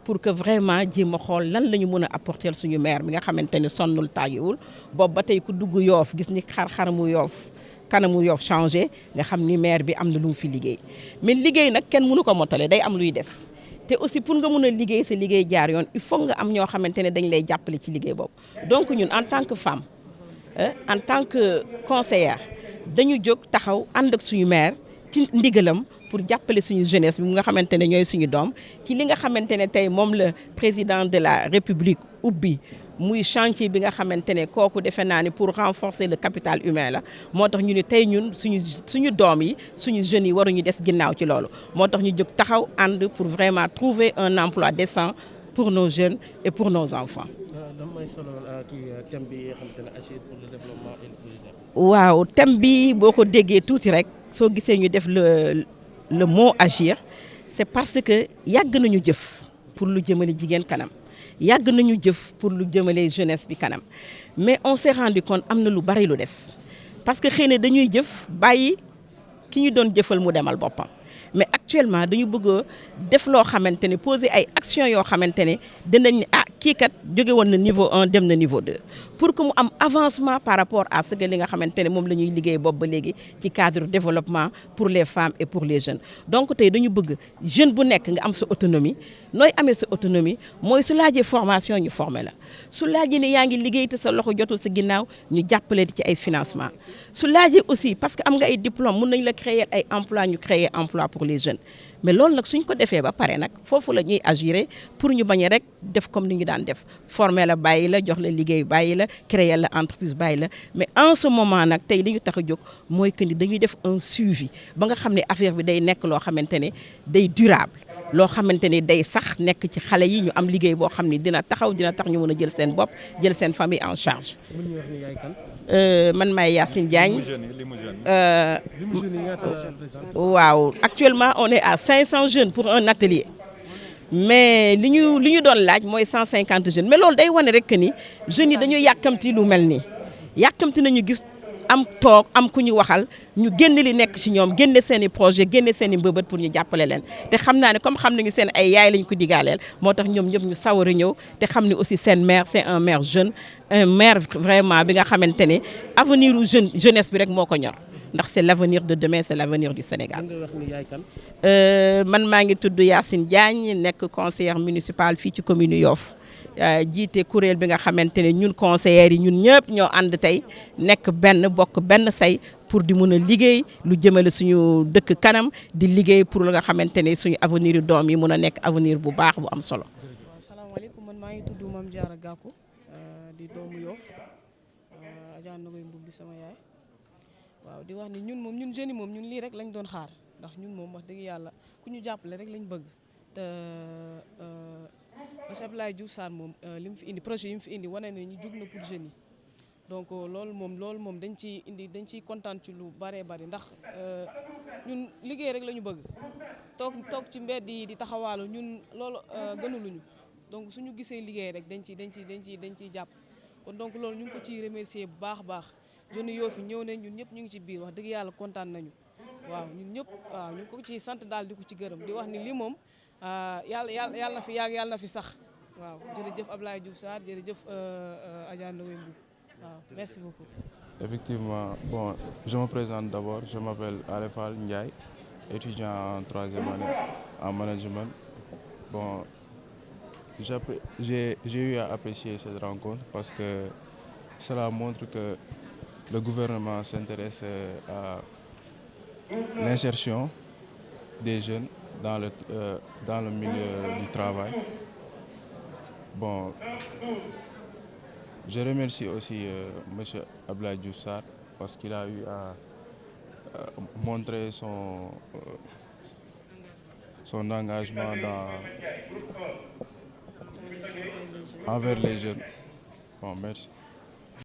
Speaker 12: pour que vraiment jéem a xool lan la ñu mën a apporter suñu maire bi nga xamante ne sonnul tàyyiwul boobu ba tey ku dugg Yoff gis ni xar-xaramu Yoff kanamu Yoff changé nga xam ni maire bi am na lu mu fi liggéey mais liggéey nag kenn mënu ko motale day am luy def te aussi pour nga mën a liggéey sa liggéey jaar yoon il faut nga am ñoo xamante ne dañ lay jàppale ci liggéey boobu donc ñun en tant que femme en tant que conseillère dañu jóg taxaw ànd ak suñu maire ci ndigalam pour jàppale suñu jeunesse bi nga xamante ne ñooy suñu doom ci li nga xamante ne tey moom la président de la république ubbi muy chantier bi nga xamante ne kooku defe naa ne pour renforcer le capital humain la moo tax ñu ne tey ñun suñu doom yi suñu jeunes yi waruñu des ginnaaw ci loolu moo tax ñu jóg taxaw ànd pour vraiment trouver un emploi décent pour nos jeunes et pour nos enfants.
Speaker 16: damay solo kii thème bi nga xamante ne agir pour le développement et le solidaire.
Speaker 12: waaw thème bi boo ko déggee tuuti rek soo gisee ñu def le mot agir c'est parce que yàgg nañu jëf pour lu jëmale jigéen kanam. yàgg nañu jëf pour lu jëmale jeunesse bi kanam mais on s'est rendu compte am na lu bari lu des parce que xëy na dañuy jëf bàyyi ki ñu doon jëfal mu demal boppam mais actuellement dañu bëgg a def loo xamante ne poser ay actions yoo xamante ne dinañ ne kii kat jóge woon na niveau 1 dem na niveau 2 pour que mu am avancement par rapport à ce que li nga xamante ne moom la ñuy liggéey boobu ba léegi ci cadre développement pour les femmes et pour les jeunes donc tey dañu bëgg jeune bu nekk nga am sa autonomie nooy amee sa autonomie mooy su laajee formation ñu former la su laajee ne yaa ngi liggéey te sa loxo jotul sa ginnaaw ñu jàppale ci ay financement su laajee aussi parce que am nga ay diplôme mun nañ la créer ay emploi ñu créer emploi pour les jeunes mais loolu nag suñ ko defee ba pare nag foofu la ñuy agir pour ñu bañ a rek def comme ni ñu daan def former la bàyyi la jox la liggéey bàyyi la créer la entreprise bàyyi la mais en ce moment nag tey li ñu tax a jóg mooy que ni dañuy def un suivi ba nga xam ne affaire bi day nekk loo xamante ne day durable loo xamante ni day sax nekk ci xale yi ñu am liggéey boo xam ni dina taxaw dina tax ñu mën a jël seen bopp jël seen famille en charge. man maay Yacine Diagne. waaw actuellement on est à 500 jeunes pour un atelier mais li ñu doon laaj mooy 150 jeunes mais loolu day wane rek que ni jeunes yi dañuy yàkkamti lu mel nii yàkkamti nañu gis. am toog am ku ñu waxal ñu génne li nekk ci ñoom génne seen i projet génne seen i mbëbët pour ñu jàppale leen te xam naa ne comme xam nañu seen ay yaay lañ ko digaaleel moo tax ñoom ñëpp ñu sawar a ñëw te xam ne aussi seen maire c'est un maire jeune un maire vraiment bi nga xamante ne avenir u jeunesse bi rek moo ko ñor ndax c'est l'avenir de demain c'est l'avenir du Sénégal. man maa ngi tudd Yacine Diagne nekk conseillère municipale fii ci commune Yoff jiite kuréel bi nga xamante ne ñun conseillers yi ñun ñëpp ñoo ànd tey nekk benn bokk benn say pour di mun a liggéey lu jëmale suñu dëkk kanam di liggéey pour lu nga xamante ne suñu avenir yu doom yi mun a nekk avenir bu baax bu am solo.
Speaker 17: salaamaaleykum man maa ngi tudd Mame Diarra Gakou di doomu Yoff Adja Nogoy Mboub di sama yaay waaw di wax ni ñun moom ñun jeunes yi moom ñun lii rek lañ doon xaar ndax ñun moom wax dëgg yàlla ku ñu jàppale rek lañ bëgg te monsieur Abdoulaye Diouf Sarr moom li mu fi indi projet yi mu fi indi wane na ñu jug na pour jeunes yi donc loolu moom dañ ciy kontaan ci lu bëree bëri ndax ñun liggéey rek la ñu bëgg toog ci mbedd yi di taxawaalu ñun loolu gënuluñu donc suñu gisee liggéey rek dañ ciy jàpp kon donc loolu ñu ngi ko ciy remercier bu baax a baax jeunes yoo fi ñëw ne ñun ñëpp ñu ngi ci biir wax dëgg yàlla kontaan nañu waaw ñun ñëpp waaw ñu ngi ko ciy sant daal di ko ci gërëm di wax ni lii moom yàlla na fi yàgg yàlla na fi sax waaw jërëjëf Abdoulaye Diouf Sarr jërëjëf Adja Ndoye Mboub waaw merci beaucoup.
Speaker 18: Effectivement, bon, je me présente d'abord, je m'appelle Alefal Ndiaye, étudiant en troisième année en management. Bon, j'ai eu à apprécier cette rencontre parce que cela montre que le gouvernement s'intéresse à l'insertion des jeunes dans le milieu du travail. Bon, je remercie aussi M. Abdoulaye Diouf Sarr parce qu'il a eu à montrer son engagement envers les jeunes. Bon, merci.